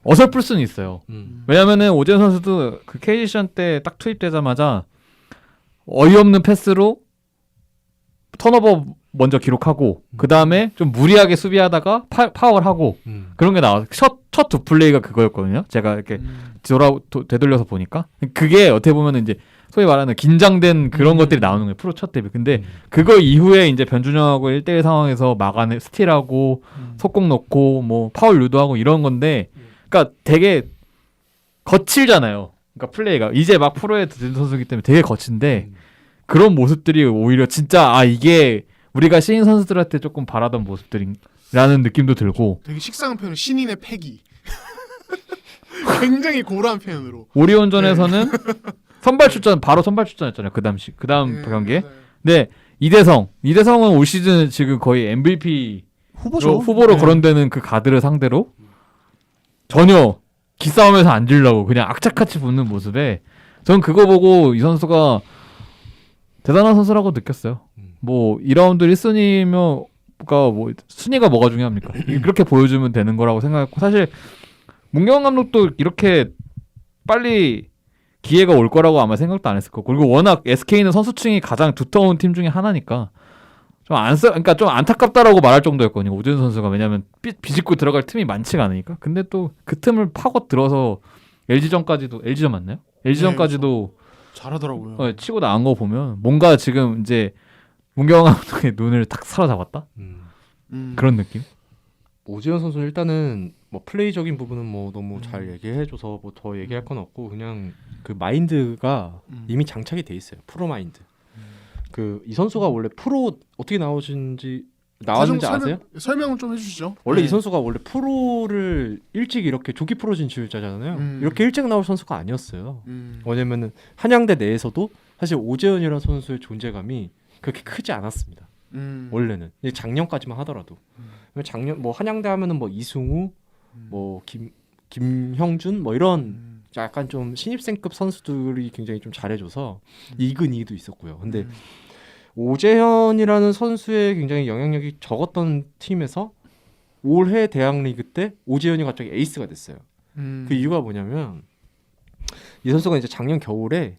어설플 수는 있어요. 왜냐면은 오재현 선수도 그 KG 시즌 때 딱 투입되자마자 어이없는 패스로 턴오버 먼저 기록하고 그 다음에 좀 무리하게 수비하다가 파울하고 그런 게 나와. 첫 두 플레이가 그거였거든요. 제가 이렇게 되돌려서 보니까 그게 어떻게 보면은 이제 소위 말하는 긴장된 그런 것들이 나오는 거예요. 프로 첫 데뷔. 근데 그거 이후에 이제 변준영하고 1대1 상황에서 막아내 스틸하고 속공 넣고 뭐 파울 유도하고 이런 건데 그러니까 되게 거칠잖아요. 그러니까 플레이가 이제 막 프로에 든 선수이기 때문에 되게 거친데 그런 모습들이 오히려 진짜 이게 우리가 신인 선수들한테 조금 바라던 모습들이라는 느낌도 들고 되게 식상한 표현은 신인의 패기. 굉장히 고라한 표현으로. 오리온전에서는 선발 출전 바로 선발 출전했잖아요. 그 다음 경기에. 맞아요. 네 이대성은 올 시즌 지금 거의 MVP 후보로 네. 거론되는 그 가드를 상대로 전혀 기싸움에서 안 질려고 그냥 악착같이 붙는 모습에 전 그거 보고 이 선수가 대단한 선수라고 느꼈어요. 뭐 2라운드 1순위면 뭐 순위가 뭐가 중요합니까? 그렇게 보여주면 되는 거라고 생각했고 사실 문경원 감독도 이렇게 빨리 기회가 올 거라고 아마 생각도 안 했을 거고 그리고 워낙 SK는 선수층이 가장 두터운 팀 중에 하나니까 그러니까 좀 안타깝다라고 말할 정도였거든요. 오재현 선수가 왜냐면 비집고 들어갈 틈이 많지가 않으니까. 근데 또 그 틈을 파고 들어서 LG전 맞나요? LG전까지도 잘하더라고요. 치고 나간 거 보면 뭔가 지금 이제 문경원 감독의 눈을 탁 사로잡았다 그런 느낌. 오재현 선수는 일단은 뭐 플레이적인 부분은 뭐 너무 잘 얘기해줘서 뭐 더 얘기할 건 없고 그냥 그 마인드가 이미 장착이 돼 있어요. 프로 마인드. 그 이 선수가 원래 프로 어떻게 나왔는지 아세요? 설명을 좀 해주시죠. 원래 네. 이 선수가 원래 프로를 일찍 이렇게 조기 프로 진출자잖아요. 이렇게 일찍 나올 선수가 아니었어요. 왜냐면은 한양대 내에서도 사실 오재현이라는 선수의 존재감이 그렇게 크지 않았습니다. 원래는 작년까지만 하더라도 작년 뭐 한양대 하면은 뭐 이승우, 뭐 김형준 뭐 이런 약간 좀 신입생급 선수들이 굉장히 좀 잘해줘서 이근희도 있었고요. 근데 오재현이라는 선수의 굉장히 영향력이 적었던 팀에서 올해 대학리그 때 오재현이 갑자기 에이스가 됐어요. 그 이유가 뭐냐면 이 선수가 이제 작년 겨울에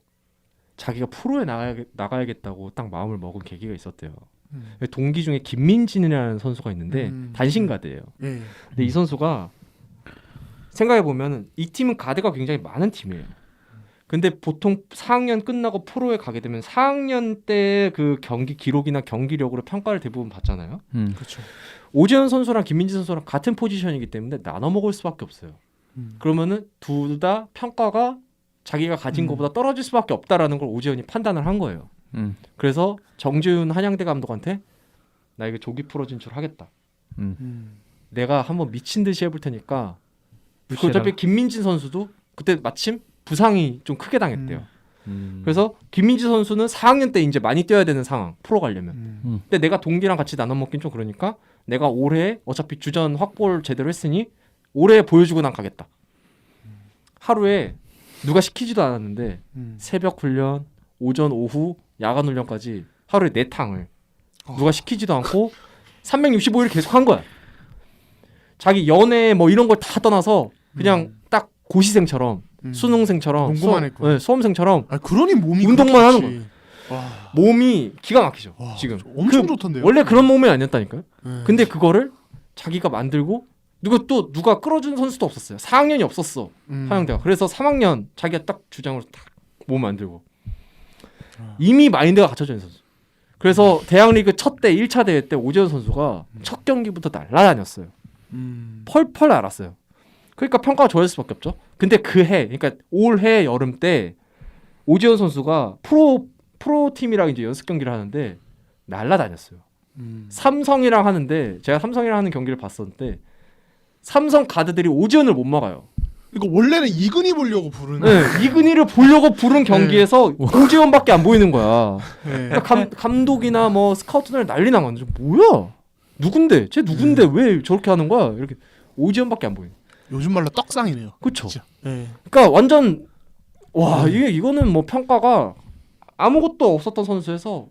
자기가 프로에 나가야겠다고 딱 마음을 먹은 계기가 있었대요. 동기 중에 김민진이라는 선수가 있는데 단신가드예요. 근데 이 선수가 생각해 보면 이 팀은 가드가 굉장히 많은 팀이에요. 근데 보통 4학년 끝나고 프로에 가게 되면 4학년 때 그 경기 기록이나 경기력으로 평가를 대부분 받잖아요. 그렇죠. 오재현 선수랑 김민진 선수랑 같은 포지션이기 때문에 나눠 먹을 수밖에 없어요. 그러면은 둘 다 평가가 자기가 가진 것보다 떨어질 수밖에 없다라는 걸 오재현이 판단을 한 거예요. 그래서 정재훈 한양대 감독한테 나 이거 조기 프로 진출하겠다. 내가 한번 미친 듯이 해볼 테니까. 어차피 김민진 선수도 그때 마침 부상이 좀 크게 당했대요. 그래서 김민진 선수는 4학년 때 이제 많이 뛰어야 되는 상황, 프로 가려면. 근데 내가 동기랑 같이 나눠 먹긴 좀 그러니까 내가 올해 어차피 주전 확보를 제대로 했으니 올해 보여주고 난 가겠다. 하루에 누가 시키지도 않았는데 새벽 훈련, 오전, 오후, 야간 훈련까지 하루에 4탕을 누가 시키지도 않고 365일 계속 한 거야. 자기 연애 뭐 이런 걸 다 떠나서 그냥 딱 고시생처럼 수능생처럼 공부만 했고. 수험생처럼 그러니 몸이 운동만 그렇게 하는 좋지. 와, 몸이 기가 막히죠. 와, 지금 엄청 좋던데요. 원래 그런 몸이 아니었다니까요. 네. 근데 그거를 자기가 만들고 누가 끌어준 선수도 없었어요. 4학년이 없었어. 한양대가. 그래서 3학년 자기가 딱 주장으로 딱 몸 만들고 이미 마인드가 갖춰져 있는 선수. 그래서 대학리그 첫 대 1차 대회 때 오재현 선수가 첫 경기부터 날아다녔어요. 펄펄 날았어요. 그러니까 평가가 좋아질 수밖에 없죠. 근데 그 해, 그러니까 올해 여름 때 오재현 선수가 프로 팀이랑 이제 연습 경기를 하는데 날아다녔어요. 삼성이랑 하는데 제가 삼성이랑 하는 경기를 봤었는데 삼성 가드들이 오재현을 못 막아요. 이거 원래는 이근희 보려고 부르는. 네, 이근희를 보려고 부른 경기에서 오재현밖에 안 보이는 거야. 네. 그러니까 감독이나 뭐 스카우트들 난리 난 건데 뭐야? 누군데? 쟤 누군데 왜 저렇게 하는 거야? 이렇게 오재현밖에 안 보이는. 요즘 말로 떡상이네요. 그렇죠. 네. 그러니까 완전 와 이거는 뭐 평가가 아무것도 없었던 선수에서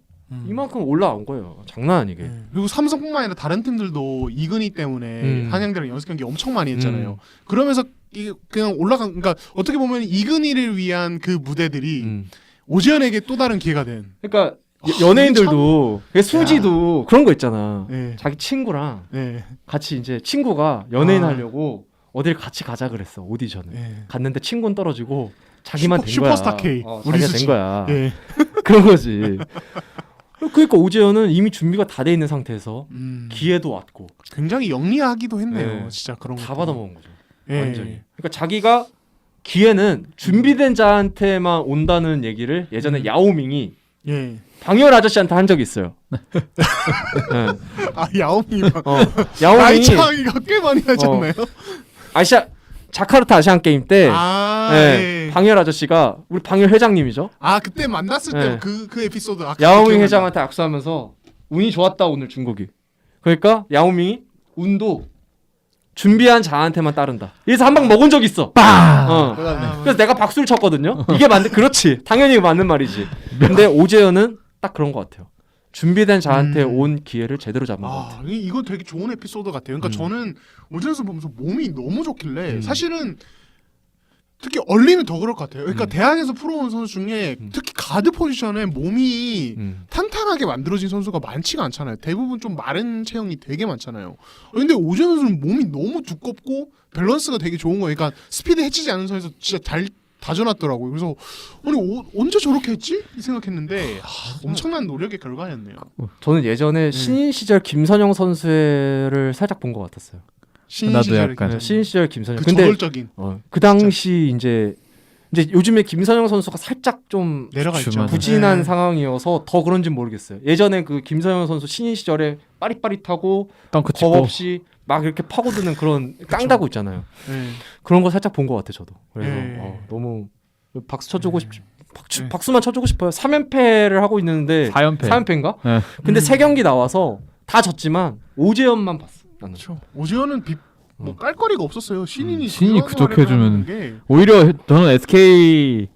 이만큼 올라온 거예요. 장난 아니게. 그리고 삼성뿐만 아니라 다른 팀들도 이근희 때문에 한양대랑 연습 경기 엄청 많이 했잖아요. 그러면서 이게 그냥 그러니까 어떻게 보면 이근희를 위한 그 무대들이 오지현에게 또 다른 기회가 된. 그러니까 연예인들도 수지도 그런 거 있잖아. 네. 자기 친구랑 네. 같이 이제 친구가 연예인 하려고 어딜 같이 가자 그랬어 오디션을. 네. 갔는데 친구는 떨어지고 자기만 된 거야. 슈퍼스타 K. 우리 자기가 수지. 된 거야. 네. 그런 거지. 그러니까 오재현은 이미 준비가 다 돼 있는 상태에서 기회도 왔고 굉장히 영리하기도 했네요. 네. 진짜 그런 다 것도. 받아먹은 거죠. 네. 완전히. 그러니까 자기가 기회는 준비된 자한테만 온다는 얘기를 예전에 야오밍이 예. 방열 아저씨한테 한 적이 있어요. 네. 아 야오밍이 야오밍이 나이 차이가 꽤 많이 나잖아요. 자카르타 아시안 게임 때 예. 방열 아저씨가 우리 방열 회장님이죠. 아 그때 만났을 네. 때 그 에피소드. 야오밍 기억난다. 회장한테 악수하면서 운이 좋았다 오늘 중국이. 그러니까 야오밍이 운도 준비한 자한테만 따른다. 그래서 한 방 먹은 적 있어. 빵! 그래서 내가 박수를 쳤거든요. 이게 그렇지. 당연히 맞는 말이지. 근데 오재현은 딱 그런 것 같아요. 준비된 자한테 온 기회를 제대로 잡은 것 같아요. 이거 되게 좋은 에피소드 같아요. 그러니까 저는 오재현 선수 보면서 몸이 너무 좋길래 사실은 특히 얼리면 더 그럴 것 같아요. 그러니까 대학에서 프로 온 선수 중에 특히 가드 포지션에 몸이 탄탄하게 만들어진 선수가 많지가 않잖아요. 대부분 좀 마른 체형이 되게 많잖아요. 근데 오재현 선수는 몸이 너무 두껍고 밸런스가 되게 좋은 거예요. 그러니까 스피드 해치지 않는 선에서 진짜 잘 다져놨더라고요. 그래서 아니 언제 저렇게 했지? 이 생각했는데 엄청난 노력의 결과였네요. 저는 예전에 신인 시절 김선영 선수를 살짝 본 것 같았어요. 신인 나도 시절에 약간. 그냥 신인 시절 김선영. 그 근데 저돌적인 그 당시 이제 요즘에 김선영 선수가 살짝 좀 내려가 있죠. 맞아. 부진한 네. 상황이어서 더 그런지 모르겠어요. 예전에 그 김선영 선수 신인 시절에 빠릿빠릿하고 덩크 겁 치고 없이 막 이렇게 파고드는 그런 깡다구 있잖아요. 네. 그런 거 살짝 본 것 같아요, 저도. 그래서 네. 너무 박수 쳐주고 박수만 쳐주고 싶어요. 3연패를 하고 있는데 4연패. 4연패인가? 네. 근데 3경기 나와서 다 졌지만 오재현만 봤어. 나는. 그렇죠. 오지현은 뭐 깔거리가 없었어요. 신인이 구족해주면 게. 오히려 저는 SK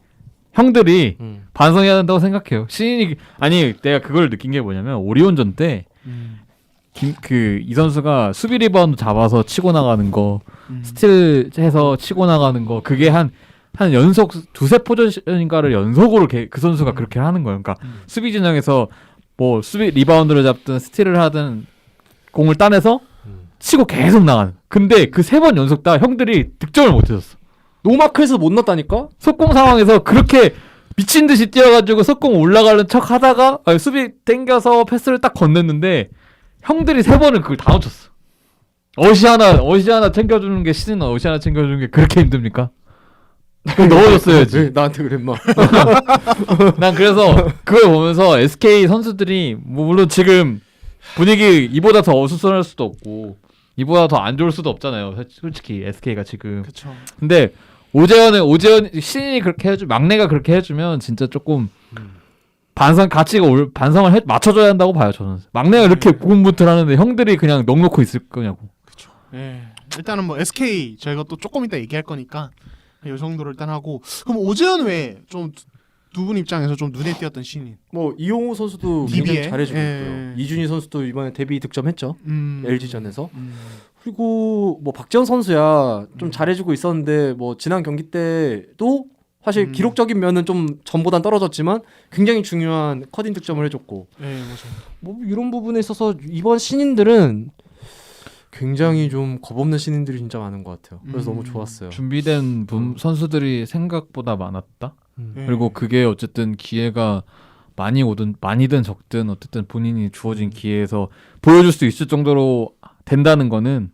형들이 음. 반성해야 된다고 생각해요. 신인이 아니 내가 그걸 느낀 게 뭐냐면 오리온전 때 이 선수가 수비 리바운드 잡아서 치고 나가는 거 스틸해서 치고 나가는 거 그게 한 연속 두세 포지션인가를 연속으로 그 선수가 그렇게 하는 거예요. 그러니까 수비 진영에서 뭐 수비 리바운드를 잡든 스틸을 하든 공을 따내서 치고 계속 나가는. 근데 그 3번 연속 다 형들이 득점을 못 해줬어. 노마크에서 못 넣었다니까? 속공 상황에서 그렇게 미친 듯이 뛰어가지고 속공 올라가는 척 하다가 수비 땡겨서 패스를 딱 건넸는데 형들이 3번을 그걸 다 놓쳤어. 어시 하나 챙겨주는 게 신인 어시 하나 챙겨주는 게 그렇게 힘듭니까? 그걸 넣어줬어야지. 왜 나한테 그래 마. 난 그래서 그걸 보면서 SK 선수들이 뭐 물론 지금 분위기 이보다 더 어수선할 수도 없고 이보다 더 안 좋을 수도 없잖아요. 솔직히 SK가 지금. 그렇죠. 근데 오재현 신인이 그렇게 막내가 그렇게 해주면 진짜 조금 반성을 맞춰줘야 한다고 봐요. 저는 막내가 이렇게 고군분투하는데 형들이 그냥 넉놓고 있을 거냐고. 그렇죠. 예. 일단은 뭐 SK 저희가 또 조금 이따 얘기할 거니까 이 정도를 일단 하고 그럼 오재현 외에 좀 두 분 입장에서 좀 눈에 띄었던 신인. 뭐 이용호 선수도 DB 에? 굉장히 잘해주고 예. 있고요. 이준희 선수도 이번에 데뷔 득점했죠. LG전에서. 음. 그리고 뭐 박지원 선수야 좀 잘해주고 있었는데 뭐 지난 경기 때도 사실 기록적인 면은 좀 전보단 떨어졌지만 굉장히 중요한 커팅 득점을 해줬고 예, 맞아. 뭐 이런 부분에 있어서 이번 신인들은 굉장히 좀 겁없는 신인들이 진짜 많은 것 같아요. 그래서 너무 좋았어요. 준비된 선수들이 생각보다 많았다. 예. 그리고 그게 어쨌든 기회가 많이든 적든 어쨌든 본인이 주어진 기회에서 보여줄 수 있을 정도로 된다는 거는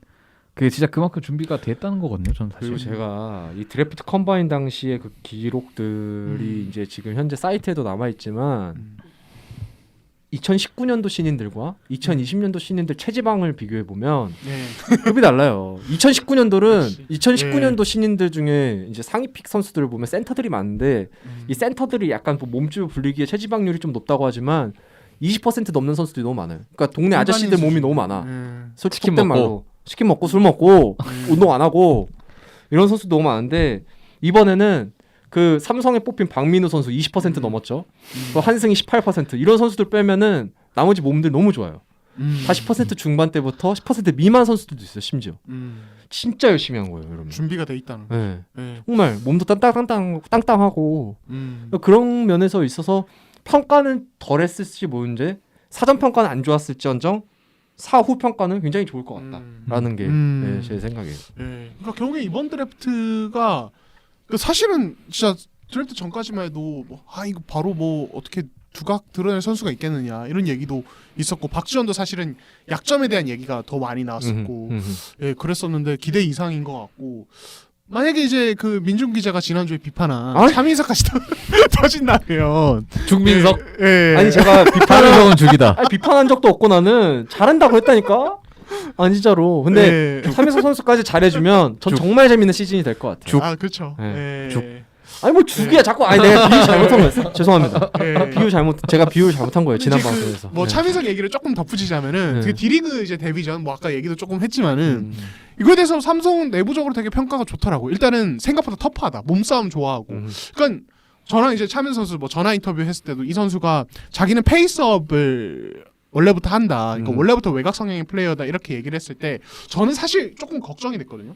그게 진짜 그만큼 준비가 됐다는 거거든요. 저는 사실. 그리고 제가 이 드래프트 컴바인 당시의 그 기록들이 이제 지금 현재 사이트에도 남아 있지만 2019년도 신인들과 2020년도 신인들 체지방을 비교해 보면 네. 급이 달라요. 2019년도는 그렇지. 2019년도 신인들 중에 이제 상위 픽 선수들을 보면 센터들이 많은데 이 센터들이 약간 뭐 몸집을 불리기에 체지방률이 좀 높다고 하지만 20% 넘는 선수들이 너무 많아요. 그러니까 동네 아저씨들 몸이 너무 많아. 솔직히 치킨 속된 먹고. 말로 치킨 먹고 술 먹고 운동 안 하고 이런 선수 너무 많은데 이번에는 그 삼성에 뽑힌 박민우 선수 20% 넘었죠. 또 한승이 18% 이런 선수들 빼면은 나머지 몸들 너무 좋아요. 다 10% 중반대부터 10% 미만 선수들도 있어요. 심지어 진짜 열심히 한 거예요, 여러분. 준비가 돼 있다는 거. 네. 네. 정말 몸도 땅땅하고 음. 그런 면에서 있어서 평가는 덜했을지 모르는데 사전 평가는 안 좋았을지언정 사후 평가는 굉장히 좋을 것 같다라는 게 네, 제 생각이에요. 네. 그러니까 결국에 이번 드래프트가 그 사실은 진짜 드래프트 전까지만 해도 이거 바로 뭐 어떻게 두각 드러낼 선수가 있겠느냐 이런 얘기도 있었고 박지원도 사실은 약점에 대한 얘기가 더 많이 나왔었고 예 그랬었는데 기대 이상인 것 같고 만약에 이제 그 민중 기자가 지난주에 비판한 차민석까지 터진다면 중민석 예. 아니 제가 차민석은 죽이다. 아니, 비판한 적도 없고 나는 잘한다고 했다니까. 아니 진짜로. 근데 예. 차민석 선수까지 잘해주면 전 정말 재밌는 시즌이 될 것 같아요. 아 그렇죠. 네. 예. 아니 뭐 죽이야 자꾸. 아니 내가 비유 잘못한 거였어. 죄송합니다. 예. 제가 비유를 잘못한 거예요 지난 이제 그 방송에서. 뭐 네. 차민석 얘기를 조금 덧붙이자면은 네. 그 D리그 이제 데뷔전 뭐 아까 얘기도 조금 했지만은 이거에 대해서 삼성은 내부적으로 되게 평가가 좋더라고. 일단은 생각보다 터프하다. 몸싸움 좋아하고. 그러니까 저랑 이제 차민석 선수 뭐 전화 인터뷰 했을 때도 이 선수가 자기는 페이스업을 원래부터 한다. 그러니까 원래부터 외곽 성향의 플레이어다 이렇게 얘기를 했을 때 저는 사실 조금 걱정이 됐거든요.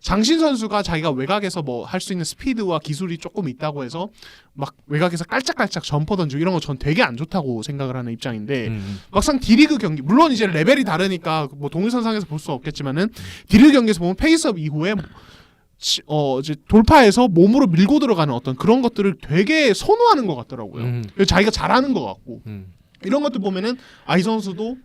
장신 선수가 자기가 외곽에서 뭐 할 수 있는 스피드와 기술이 조금 있다고 해서 막 외곽에서 깔짝깔짝 점퍼 던지고 이런 거 전 되게 안 좋다고 생각을 하는 입장인데 막상 D리그 경기 물론 이제 레벨이 다르니까 뭐 동일선상에서 볼 수 없겠지만은 D리그 경기에서 보면 페이스업 이후에 이제 돌파해서 몸으로 밀고 들어가는 어떤 그런 것들을 되게 선호하는 것 같더라고요. 자기가 잘하는 것 같고 이런 것들 보면은 이 선수도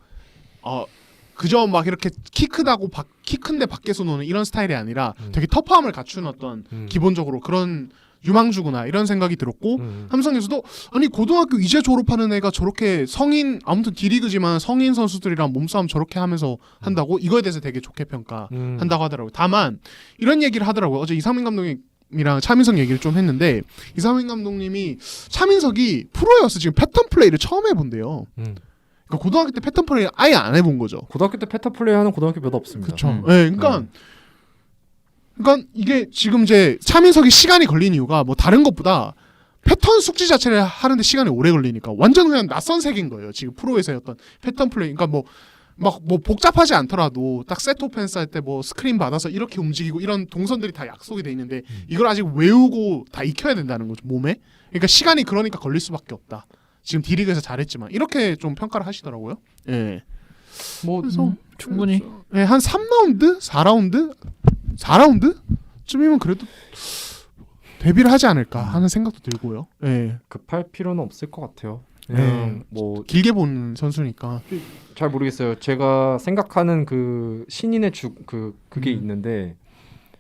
그저 막 이렇게 키 크다고 키 큰데 밖에서 노는 이런 스타일이 아니라 되게 터프함을 갖춘 어떤 기본적으로 그런 유망주구나 이런 생각이 들었고 삼성에서도 아니 고등학교 이제 졸업하는 애가 저렇게 성인 아무튼 D리그지만 성인 선수들이랑 몸싸움 저렇게 하면서 한다고 이거에 대해서 되게 좋게 평가한다고 하더라고요. 다만 이런 얘기를 하더라고요. 어제 이상민 감독님이랑 차민석 얘기를 좀 했는데 이상민 감독님이 차민석이 프로여서 지금 패턴 플레이를 처음 해본대요. 그러니까 고등학교 때 패턴 플레이 아예 안 해본 거죠. 고등학교 때 패턴 플레이 하는 고등학교 몇 없습니다. 그렇죠. 네, 그러니까 이게 지금 이제 차민석이 시간이 걸린 이유가 뭐 다른 것보다 패턴 숙지 자체를 하는데 시간이 오래 걸리니까 완전 그냥 낯선 세계인 거예요. 지금 프로에서의 어떤 패턴 플레이. 그러니까 뭐 복잡하지 않더라도 딱 세트 오펜스 할 때 뭐 스크린 받아서 이렇게 움직이고 이런 동선들이 다 약속이 돼 있는데 이걸 아직 외우고 다 익혀야 된다는 거죠, 몸에. 그러니까 시간이 그러니까 걸릴 수밖에 없다. 지금 D리그에서 잘했지만 이렇게 좀 평가를 하시더라고요. 예. 뭐 그래서 충분히 예, 한 3라운드, 4라운드쯤이면 그래도 데뷔를 하지 않을까 하는 생각도 들고요. 예. 급할 필요는 없을 것 같아요. 뭐 길게 보는 선수니까. 잘 모르겠어요. 제가 생각하는 그 신인의 그게 있는데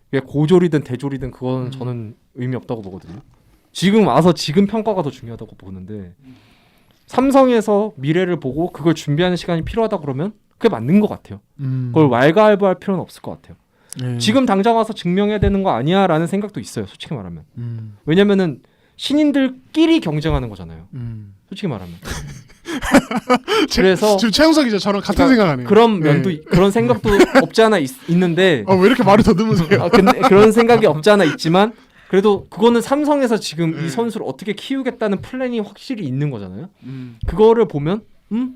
그게 고졸이든 대졸이든 그건 저는 의미 없다고 보거든요. 지금 와서 지금 평가가 더 중요하다고 보는데 삼성에서 미래를 보고 그걸 준비하는 시간이 필요하다 그러면 그게 맞는 것 같아요. 그걸 왈가왈부할 필요는 없을 것 같아요. 지금 당장 와서 증명해야 되는 거 아니야 라는 생각도 있어요. 솔직히 말하면. 왜냐면은 신인들끼리 경쟁하는 거잖아요. 솔직히 말하면. 그래서 지금 최영석 기자 저랑 같은 생각하네요. 그런 면도 그런 생각도 없지 않아 있는데 왜 이렇게 말을 더듬으세요? 근데 그런 생각이 없지 않아 있지만 그래도 그거는 삼성에서 지금 이 선수를 어떻게 키우겠다는 플랜이 확실히 있는 거잖아요. 그거를 보면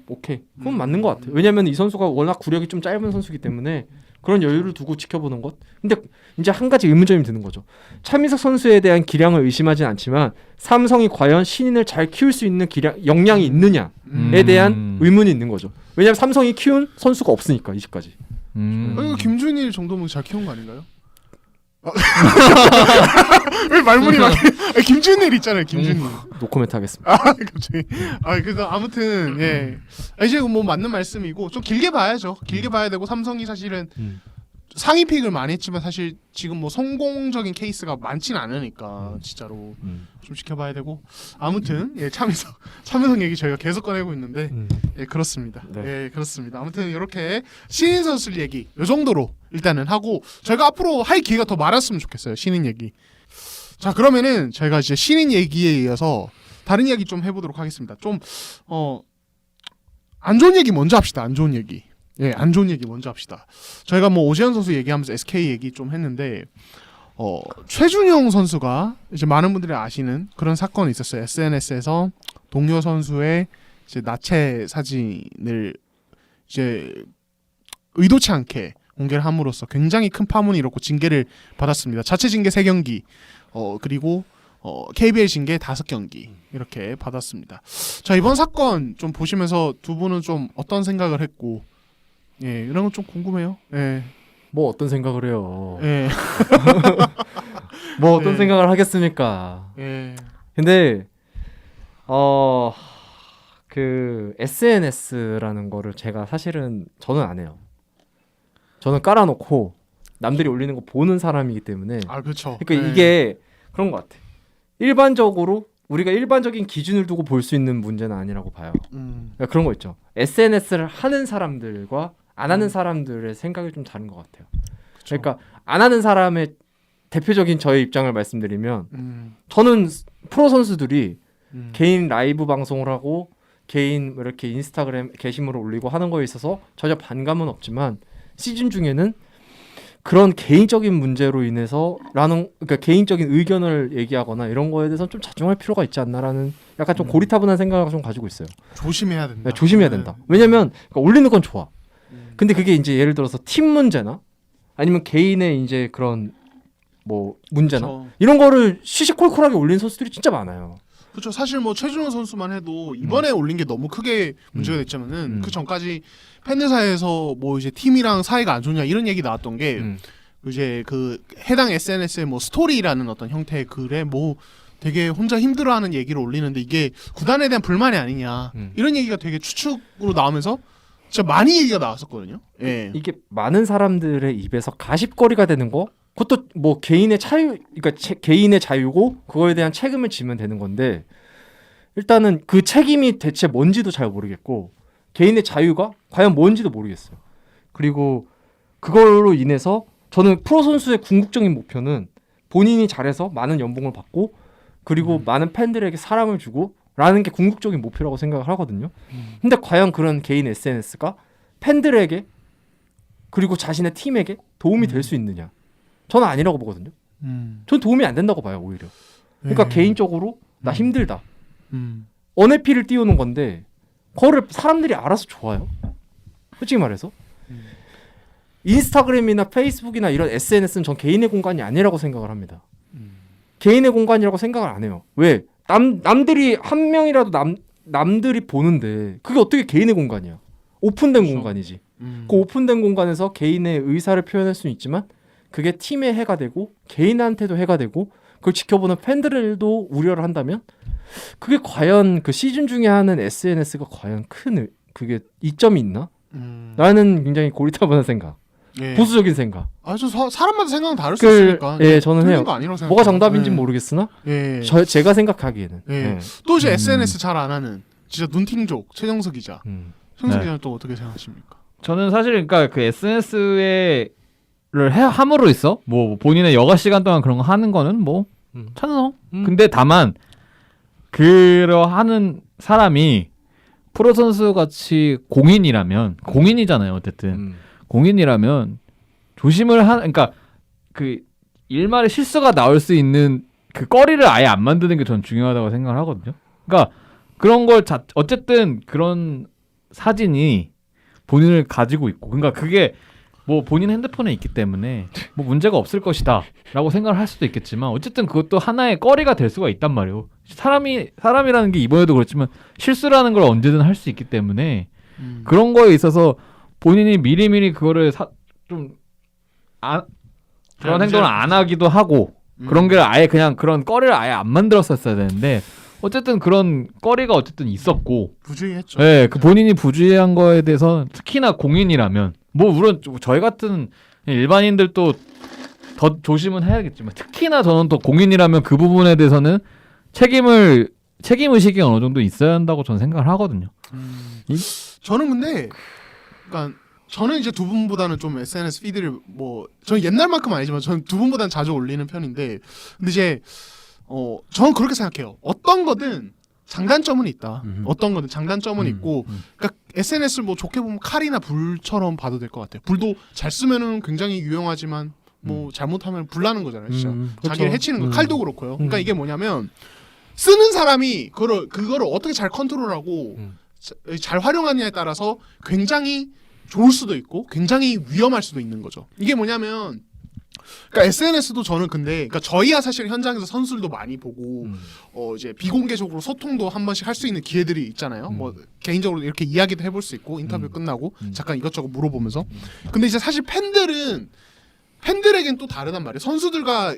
오케이. 그건 맞는 것 같아요. 왜냐면 이 선수가 워낙 구력이 좀 짧은 선수이기 때문에 그런 여유를 두고 지켜보는 것. 근데 이제 한 가지 의문점이 드는 거죠. 차민석 선수에 대한 기량을 의심하진 않지만 삼성이 과연 신인을 잘 키울 수 있는 역량이 있느냐에 대한 의문이 있는 거죠. 왜냐면 삼성이 키운 선수가 없으니까 이제까지. 김준일 정도면 잘 키운 거 아닌가요? 왜 말문이 막 김준일 있잖아요. 김준일. 노코멘트 하겠습니다. 아 갑자기. 아 그래서 아무튼 예. 이제 뭐 맞는 말씀이고 좀 길게 봐야죠. 길게 봐야 되고 삼성이 사실은 상위 픽을 많이 했지만 사실 지금 뭐 성공적인 케이스가 많지는 않으니까 진짜로 좀 지켜봐야 되고 아무튼 예 참여성 얘기 저희가 계속 꺼내고 있는데 예 그렇습니다. 네. 예 그렇습니다. 아무튼 이렇게 신인 선수들 얘기 이 정도로 일단은 하고 저희가 앞으로 할 기회가 더 많았으면 좋겠어요. 신인 얘기. 자 그러면은 저희가 이제 신인 얘기에 이어서 다른 이야기 좀 해보도록 하겠습니다. 좀 안 좋은 얘기 먼저 합시다. 안 좋은 얘기. 예, 안 좋은 얘기 먼저 합시다. 저희가 뭐 오재현 선수 얘기하면서 SK 얘기 좀 했는데 최준용 선수가 이제 많은 분들이 아시는 그런 사건이 있었어요. SNS에서 동료 선수의 이제 나체 사진을 이제 의도치 않게 공개를 함으로써 굉장히 큰 파문이 일었고 징계를 받았습니다. 자체 징계 3경기 그리고 KBL 징계 5경기 이렇게 받았습니다. 자 이번 사건 좀 보시면서 두 분은 좀 어떤 생각을 했고 예 이런 건 좀 궁금해요. 예. 뭐 어떤 생각을 해요? 예. 뭐 어떤 네. 생각을 하겠습니까? 예. 근데 그 SNS라는 거를 제가 사실은 저는 안 해요. 저는 깔아놓고 남들이 올리는 거 보는 사람이기 때문에 아 그렇죠. 그러니까 예. 이게 그런 것 같아. 일반적으로 우리가 일반적인 기준을 두고 볼 수 있는 문제는 아니라고 봐요. 그러니까 그런 거 있죠. SNS를 하는 사람들과 안 하는 사람들의 생각이 좀 다른 것 같아요. 그쵸. 그러니까 안 하는 사람의 대표적인 저의 입장을 말씀드리면 저는 프로 선수들이 개인 라이브 방송을 하고 개인 이렇게 인스타그램 게시물을 올리고 하는 거에 있어서 전혀 반감은 없지만 시즌 중에는 그런 개인적인 문제로 인해서라는 그러니까 개인적인 의견을 얘기하거나 이런 거에 대해서 좀 자중할 필요가 있지 않나라는 약간 좀 고리타분한 생각을 좀 가지고 있어요. 조심해야 된다. 네, 조심해야 된다. 왜냐면 그러니까 올리는 건 좋아. 근데 그게 이제 예를 들어서 팀 문제나 아니면 개인의 이제 그런 뭐 문제나 그쵸. 이런 거를 시시콜콜하게 올린 선수들이 진짜 많아요. 그렇죠. 사실 뭐 최준호 선수만 해도 이번에 올린 게 너무 크게 문제가 됐지만은 그 전까지 팬들 사이에서 뭐 이제 팀이랑 사이가 안 좋냐 이런 얘기 나왔던 게 이제 그 해당 SNS의 뭐 스토리라는 어떤 형태의 글에 뭐 되게 혼자 힘들어하는 얘기를 올리는데 이게 구단에 대한 불만이 아니냐 이런 얘기가 되게 추측으로 나오면서 진짜 많이 얘기가 나왔었거든요. 예. 이게 많은 사람들의 입에서 가십거리가 되는 거 그것도 뭐 개인의 자유 그러니까 개인의 자유고 그거에 대한 책임을 지면 되는 건데 일단은 그 책임이 대체 뭔지도 잘 모르겠고 개인의 자유가 과연 뭔지도 모르겠어요. 그리고 그걸로 인해서 저는 프로 선수의 궁극적인 목표는 본인이 잘해서 많은 연봉을 받고 그리고 많은 팬들에게 사랑을 주고 라는 게 궁극적인 목표라고 생각을 하거든요. 근데 과연 그런 개인 SNS가 팬들에게 그리고 자신의 팀에게 도움이 될 수 있느냐? 저는 아니라고 보거든요. 전 도움이 안 된다고 봐요, 오히려. 그러니까 개인적으로 나 힘들다. 언해피를 띄우는 건데 그거를 사람들이 알아서 좋아요. 솔직히 말해서. 인스타그램이나 페이스북이나 이런 SNS는 전 개인의 공간이 아니라고 생각을 합니다. 개인의 공간이라고 생각을 안 해요. 왜? 남들이 한 명이라도 남들이 보는데 그게 어떻게 개인의 공간이야? 오픈된 그렇죠. 공간이지. 그 오픈된 공간에서 개인의 의사를 표현할 수는 있지만 그게 팀에 해가 되고 개인한테도 해가 되고 그걸 지켜보는 팬들도 우려를 한다면 그게 과연 그 시즌 중에 하는 SNS가 과연 큰 그게 이점이 있나? 라는 굉장히 고리타분한 생각. 예. 보수적인 생각. 아주 사람마다 생각은 다를 수 있으니까. 예, 저는 틀린 해요. 거 아니라고 생각해요. 뭐가 정답인지는 예. 모르겠으나 예. 제가 생각하기에는. 예. 예. 또 이제 SNS 잘 안 하는 진짜 눈팅족 최정석 기자. 최정석 네. 기자는 또 어떻게 생각하십니까? 저는 사실 그러니까 그 SNS를 함으로 있어 뭐 본인의 여가 시간 동안 그런 거 하는 거는 뭐 찬성. 근데 다만 그러하는 사람이 프로 선수 같이 공인이잖아요. 어쨌든 공인이라면 조심을 그러니까 그 일말의 실수가 나올 수 있는 그 거리를 아예 안 만드는 게 전 중요하다고 생각을 하거든요. 그러니까 그런 걸 어쨌든 그런 사진이 본인을 가지고 있고 그러니까 그게 뭐 본인 핸드폰에 있기 때문에 뭐 문제가 없을 것이다라고 생각을 할 수도 있겠지만 어쨌든 그것도 하나의 거리가 될 수가 있단 말이에요. 사람이라는 게 이번에도 그렇지만 실수라는 걸 언제든 할 수 있기 때문에 그런 거에 있어서 본인이 미리미리 그거를 그런 행동을 안 하기도 하고 그런 게 아예 그냥 그런 거리를 아예 안 만들었었어야 되는데 어쨌든 그런 거리가 어쨌든 있었고 부주의했죠. 네, 그 본인이 부주의한 거에 대해서 특히나 공인이라면 뭐 물론 저희 같은 일반인들도 더 조심은 해야겠지만 특히나 저는 또 공인이라면 그 부분에 대해서는 책임 의식이 어느 정도 있어야 한다고 저는 생각을 하거든요. 저는 근데 그러니까 저는 이제 두 분보다는 좀 SNS 피드를 뭐 저는 옛날만큼 아니지만 저는 두 분보다는 자주 올리는 편인데 근데 이제 저는 그렇게 생각해요. 어떤 거든 장단점은 있다. 어떤 거든 장단점은 있고 그러니까 SNS를 뭐 좋게 보면 칼이나 불처럼 봐도 될 것 같아요. 불도 잘 쓰면은 굉장히 유용하지만 뭐 잘못하면 불나는 거잖아요. 진짜 자기를 그쵸. 해치는 거. 칼도 그렇고요. 그러니까 이게 뭐냐면 쓰는 사람이 그거를 어떻게 잘 컨트롤하고 잘 활용하느냐에 따라서 굉장히 좋을 수도 있고 굉장히 위험할 수도 있는 거죠. 이게 뭐냐면 그러니까 SNS도 저는 근데 그러니까 저희야 사실 현장에서 선수들도 많이 보고 이제 비공개적으로 소통도 한 번씩 할 수 있는 기회들이 있잖아요. 뭐 개인적으로 이렇게 이야기도 해볼 수 있고 인터뷰 끝나고 잠깐 이것저것 물어보면서. 근데 이제 사실 팬들에겐 또 다르단 말이에요. 선수들과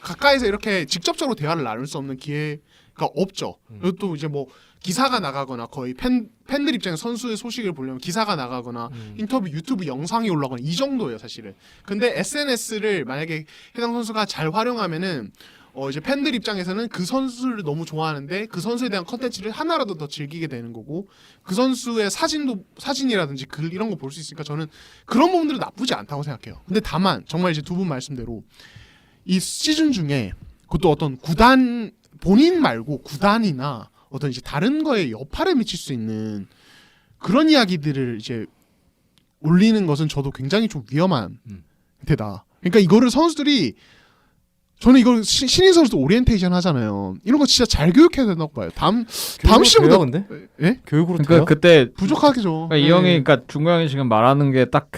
가까이서 이렇게 직접적으로 대화를 나눌 수 없는 기회가 없죠. 그리고 또 이제 뭐 기사가 나가거나 거의 팬들 입장에 선수의 소식을 보려면 기사가 나가거나 인터뷰 유튜브 영상이 올라가거나 이 정도예요 사실은. 근데 SNS를 만약에 해당 선수가 잘 활용하면은 이제 팬들 입장에서는 그 선수를 너무 좋아하는데 그 선수에 대한 컨텐츠를 하나라도 더 즐기게 되는 거고 그 선수의 사진이라든지 글 이런 거 볼 수 있으니까 저는 그런 부분들은 나쁘지 않다고 생각해요. 근데 다만 정말 이제 두 분 말씀대로 이 시즌 중에 그것도 어떤 구단 본인 말고 구단이나 어떤 이제 다른 거에 여파를 미칠 수 있는 그런 이야기들을 이제 올리는 것은 저도 굉장히 좀 위험한 데다. 그러니까 이거를 선수들이 저는 이걸 신인 선수도 오리엔테이션 하잖아요. 이런 거 진짜 잘 교육해야 된다고 봐요. 다음 시즌부터 근데 예? 교육으로 그러니까 돼요? 그때 부족하겠죠. 그러니까 이 형이 그러니까 중구 형이 지금 말하는 게 딱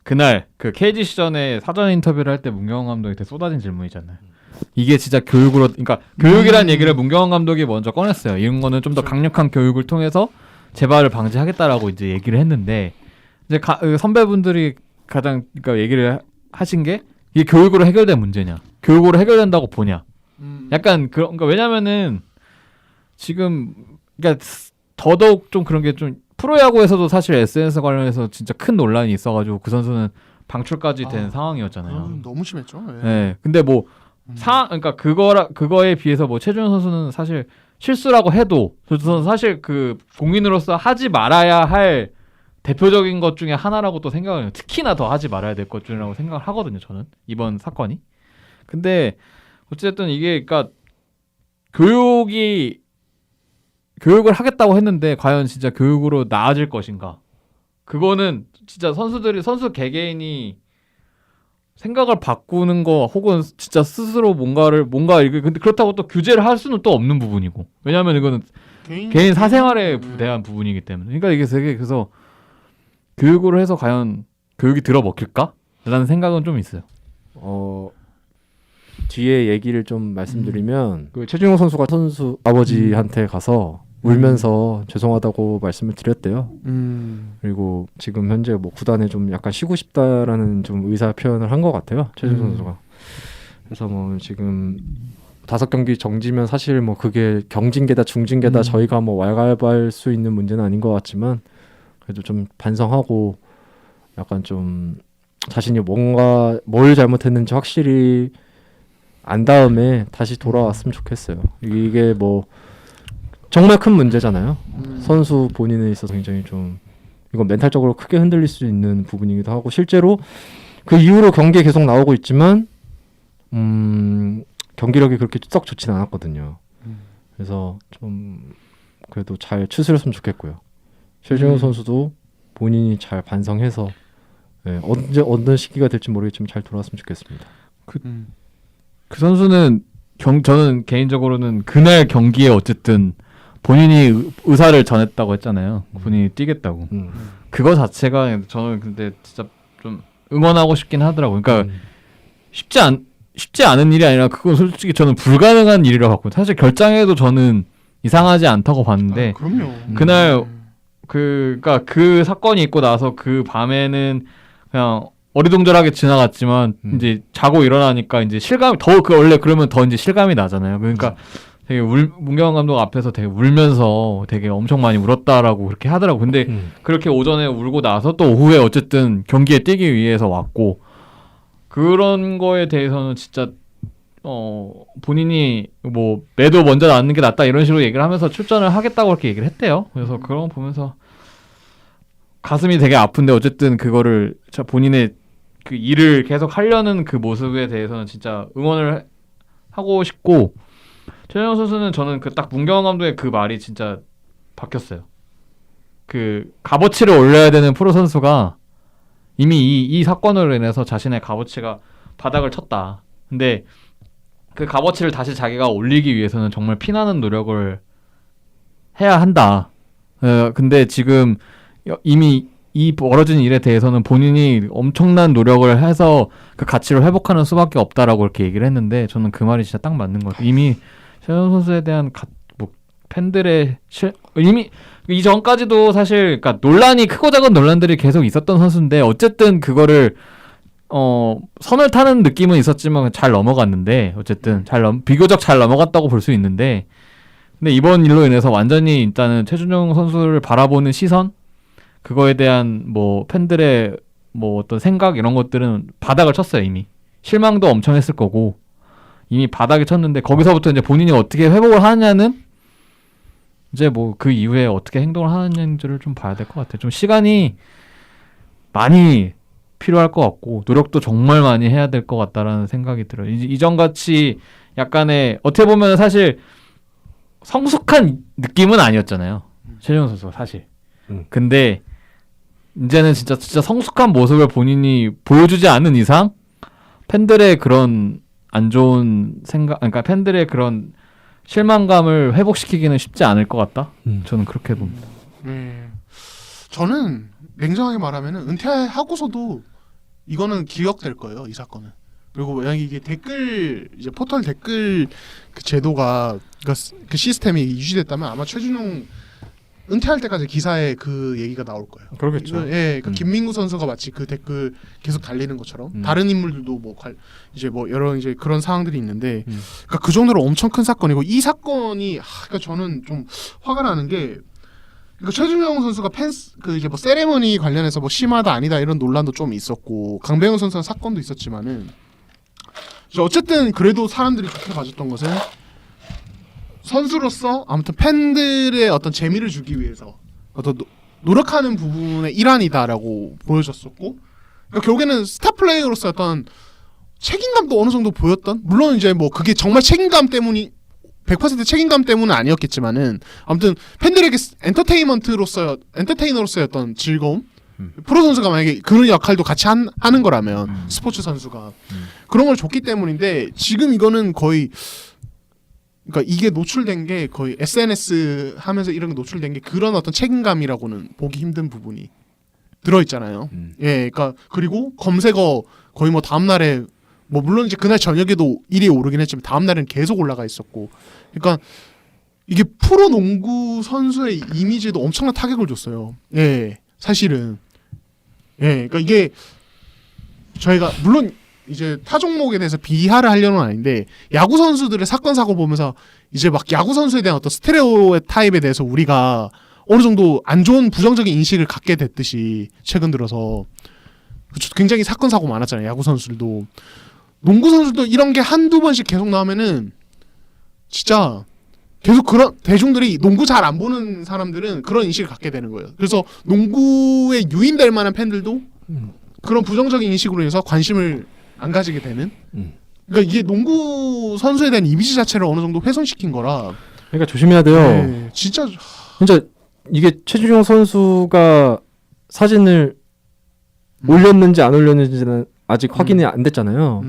그날 그 KG 시전에 사전 인터뷰를 할 때 문경원 감독한테 쏟아진 질문이잖아요. 이게 진짜 교육으로 그러니까 교육이라는 얘기를 문경원 감독이 먼저 꺼냈어요. 이런 거는 좀 더 강력한 교육을 통해서 재발을 방지하겠다라고 이제 얘기를 했는데 이제 선배분들이 가장 그러니까 얘기를 하신 게 이게 교육으로 해결된 문제냐? 교육으로 해결된다고 보냐? 약간 그러니까 왜냐면은 지금 그러니까 더더욱 좀 그런 게 좀 프로야구에서도 사실 SNS 관련해서 진짜 큰 논란이 있어가지고 그 선수는 방출까지 된 상황이었잖아요. 너무 심했죠. 예. 네, 근데 뭐 그러니까 그거에 비해서 뭐 최준호 선수는 사실 실수라고 해도 저는 사실 그 공인으로서 하지 말아야 할 대표적인 것 중에 하나라고 또 생각을 해요. 특히나 더 하지 말아야 될 것 중이라고 생각을 하거든요. 저는 이번 사건이. 근데 어쨌든 이게 그러니까 교육을 하겠다고 했는데 과연 진짜 교육으로 나아질 것인가? 그거는 진짜 선수 개개인이 생각을 바꾸는 거 혹은 진짜 스스로 뭔가 이게 근데 그렇다고 또 규제를 할 수는 또 없는 부분이고. 왜냐하면 이거는 개인 사생활에 대한 부분이기 때문에. 그러니까 이게 되게 그래서 교육으로 해서 과연 교육이 들어먹힐까? 라는 생각은 좀 있어요. 뒤에 얘기를 좀 말씀드리면 그 최준용 선수가 선수 아버지한테 가서 울면서 죄송하다고 말씀을 드렸대요. 그리고 지금 현재 뭐 구단에 좀 약간 쉬고 싶다라는 좀 의사 표현을 한 것 같아요. 최준용 선수가. 그래서 뭐 지금 5경기 정지면 사실 뭐 그게 경징계다 중징계다 저희가 뭐 왈가왈부할 수 있는 문제는 아닌 것 같지만 그래도 좀 반성하고 약간 좀 자신이 뭔가 뭘 잘못했는지 확실히 안 다음에 다시 돌아왔으면 좋겠어요. 이게 뭐 정말 큰 문제잖아요. 선수 본인에 있어서 굉장히 좀 이건 멘탈적으로 크게 흔들릴 수 있는 부분이기도 하고 실제로 그 이후로 경기에 계속 나오고 있지만 경기력이 그렇게 썩 좋진 않았거든요. 그래서 좀 그래도 잘 추스렸으면 좋겠고요. 최준호 선수도 본인이 잘 반성해서 언제 어느 시기가 될지 모르겠지만 잘 돌아왔으면 좋겠습니다. 그 선수는 저는 개인적으로는 그날 경기에 어쨌든 본인이 의사를 전했다고 했잖아요. 본인이 뛰겠다고. 그거 자체가 저는 근데 진짜 좀 응원하고 싶긴 하더라고요. 그러니까 쉽지 않은 일이 아니라 그건 솔직히 저는 불가능한 일이라고 봤고 사실 결장해도 저는 이상하지 않다고 봤는데 그럼요. 그날 그러니까 그 사건이 있고 나서 그 밤에는 그냥 어리둥절하게 지나갔지만 이제 자고 일어나니까 이제 실감이 더 원래 그러면 더 이제 실감이 나잖아요. 그러니까 되게 문경원 감독 앞에서 되게 울면서 되게 엄청 많이 울었다라고 그렇게 하더라고. 근데 그렇게 오전에 울고 나서 또 오후에 어쨌든 경기에 뛰기 위해서 왔고 그런 거에 대해서는 진짜 본인이 뭐 매도 먼저 낳는 게 낫다 이런 식으로 얘기를 하면서 출전을 하겠다고 그렇게 얘기를 했대요. 그래서 그런 거 보면서 가슴이 되게 아픈데 어쨌든 그거를 본인의 그 일을 계속 하려는 그 모습에 대해서는 진짜 응원을 하고 싶고 최준용 선수는 저는 그 딱 문경원 감독의 그 말이 진짜 바뀌었어요. 그 값어치를 올려야 되는 프로 선수가 이미 이 사건으로 인해서 자신의 값어치가 바닥을 쳤다. 근데 그 값어치를 다시 자기가 올리기 위해서는 정말 피나는 노력을 해야 한다. 근데 지금 이미 이 벌어진 일에 대해서는 본인이 엄청난 노력을 해서 그 가치를 회복하는 수밖에 없다라고 이렇게 얘기를 했는데 저는 그 말이 진짜 딱 맞는 것 같아요. 이미 최준용 선수에 대한 팬들의 이미 이전까지도 사실 그러니까 논란이 크고 작은 논란들이 계속 있었던 선수인데 어쨌든 그거를 선을 타는 느낌은 있었지만 잘 넘어갔는데 어쨌든 비교적 잘 넘어갔다고 볼 수 있는데 근데 이번 일로 인해서 완전히 일단은 최준용 선수를 바라보는 시선 그거에 대한 뭐 팬들의 뭐 어떤 생각 이런 것들은 바닥을 쳤어요. 이미 실망도 엄청 했을 거고 이미 바닥에 쳤는데 거기서부터 이제 본인이 어떻게 회복을 하느냐는 이제 뭐 그 이후에 어떻게 행동을 하느냐를 좀 봐야 될 것 같아요. 좀 시간이 많이 필요할 것 같고 노력도 정말 많이 해야 될 것 같다라는 생각이 들어요. 이전같이 약간의 어떻게 보면 사실 성숙한 느낌은 아니었잖아요. 최준용 선수가 사실. 근데 이제는 진짜 성숙한 모습을 본인이 보여주지 않는 이상 팬들의 그런 안 좋은 생각, 그러니까 팬들의 그런 실망감을 회복시키기는 쉽지 않을 것 같다. 저는 그렇게 봅니다. 저는 냉정하게 말하면은 은퇴하고서도 이거는 기억될 거예요. 이 사건은. 그리고 만약에 이게 댓글 이제 포털 댓글 그 제도가 그 시스템이 유지됐다면 아마 최준용 은퇴할 때까지 기사에 그 얘기가 나올 거예요. 그러겠죠. 예, 그 김민구 선수가 마치 그 댓글 계속 달리는 것처럼 다른 인물들도 뭐 이제 뭐 여러 이제 그런 상황들이 있는데, 그러니까 그 정도로 엄청 큰 사건이고 이 사건이 그러니까 저는 좀 화가 나는 게, 그러니까 최준용 선수가 그 이제 뭐 세레머니 관련해서 뭐 심하다 아니다 이런 논란도 좀 있었고 강병현 선수는 사건도 있었지만은 어쨌든 그래도 사람들이 좋게 봐줬던 것은. 선수로서 아무튼 팬들의 어떤 재미를 주기 위해서 어떤 노력하는 부분의 일환이다라고 보여줬었고 그러니까 결국에는 스타 플레이어로서 어떤 책임감도 어느 정도 보였던 물론 이제 뭐 그게 정말 책임감 때문이 100% 책임감 때문은 아니었겠지만은 아무튼 팬들에게 엔터테이너로서의 어떤 즐거움 프로 선수가 만약에 그런 역할도 같이 하는 거라면 스포츠 선수가 그런 걸 줬기 때문인데 지금 이거는 거의 그러니까 이게 노출된 게 거의 SNS 하면서 이런 게 노출된 게 그런 어떤 책임감이라고는 보기 힘든 부분이 들어있잖아요. 예, 그러니까 그리고 검색어 거의 뭐 다음 날에 뭐 물론 이제 그날 저녁에도 1위에 오르긴 했지만 다음 날에는 계속 올라가 있었고, 그러니까 이게 프로 농구 선수의 이미지에도 엄청난 타격을 줬어요. 예, 사실은 예, 그러니까 이게 저희가 물론 이제 타 종목에 대해서 비하를 하려는 건 아닌데 야구 선수들의 사건 사고 보면서 이제 막 야구 선수에 대한 어떤 스테레오 타입에 대해서 우리가 어느 정도 안 좋은 부정적인 인식을 갖게 됐듯이 최근 들어서 굉장히 사건 사고 많았잖아요. 야구 선수들도 농구 선수도 이런 게 한두 번씩 계속 나오면은 진짜 계속 그런 대중들이 농구 잘 안 보는 사람들은 그런 인식을 갖게 되는 거예요. 그래서 농구에 유인될 만한 팬들도 그런 부정적인 인식으로 인해서 관심을 안 가지게 되는. 그러니까 이게 농구 선수에 대한 이미지 자체를 어느 정도 훼손시킨 거라. 그러니까 조심해야 돼요. 네, 진짜 이게 최준용 선수가 사진을 올렸는지 안 올렸는지는 아직 확인이 안 됐잖아요.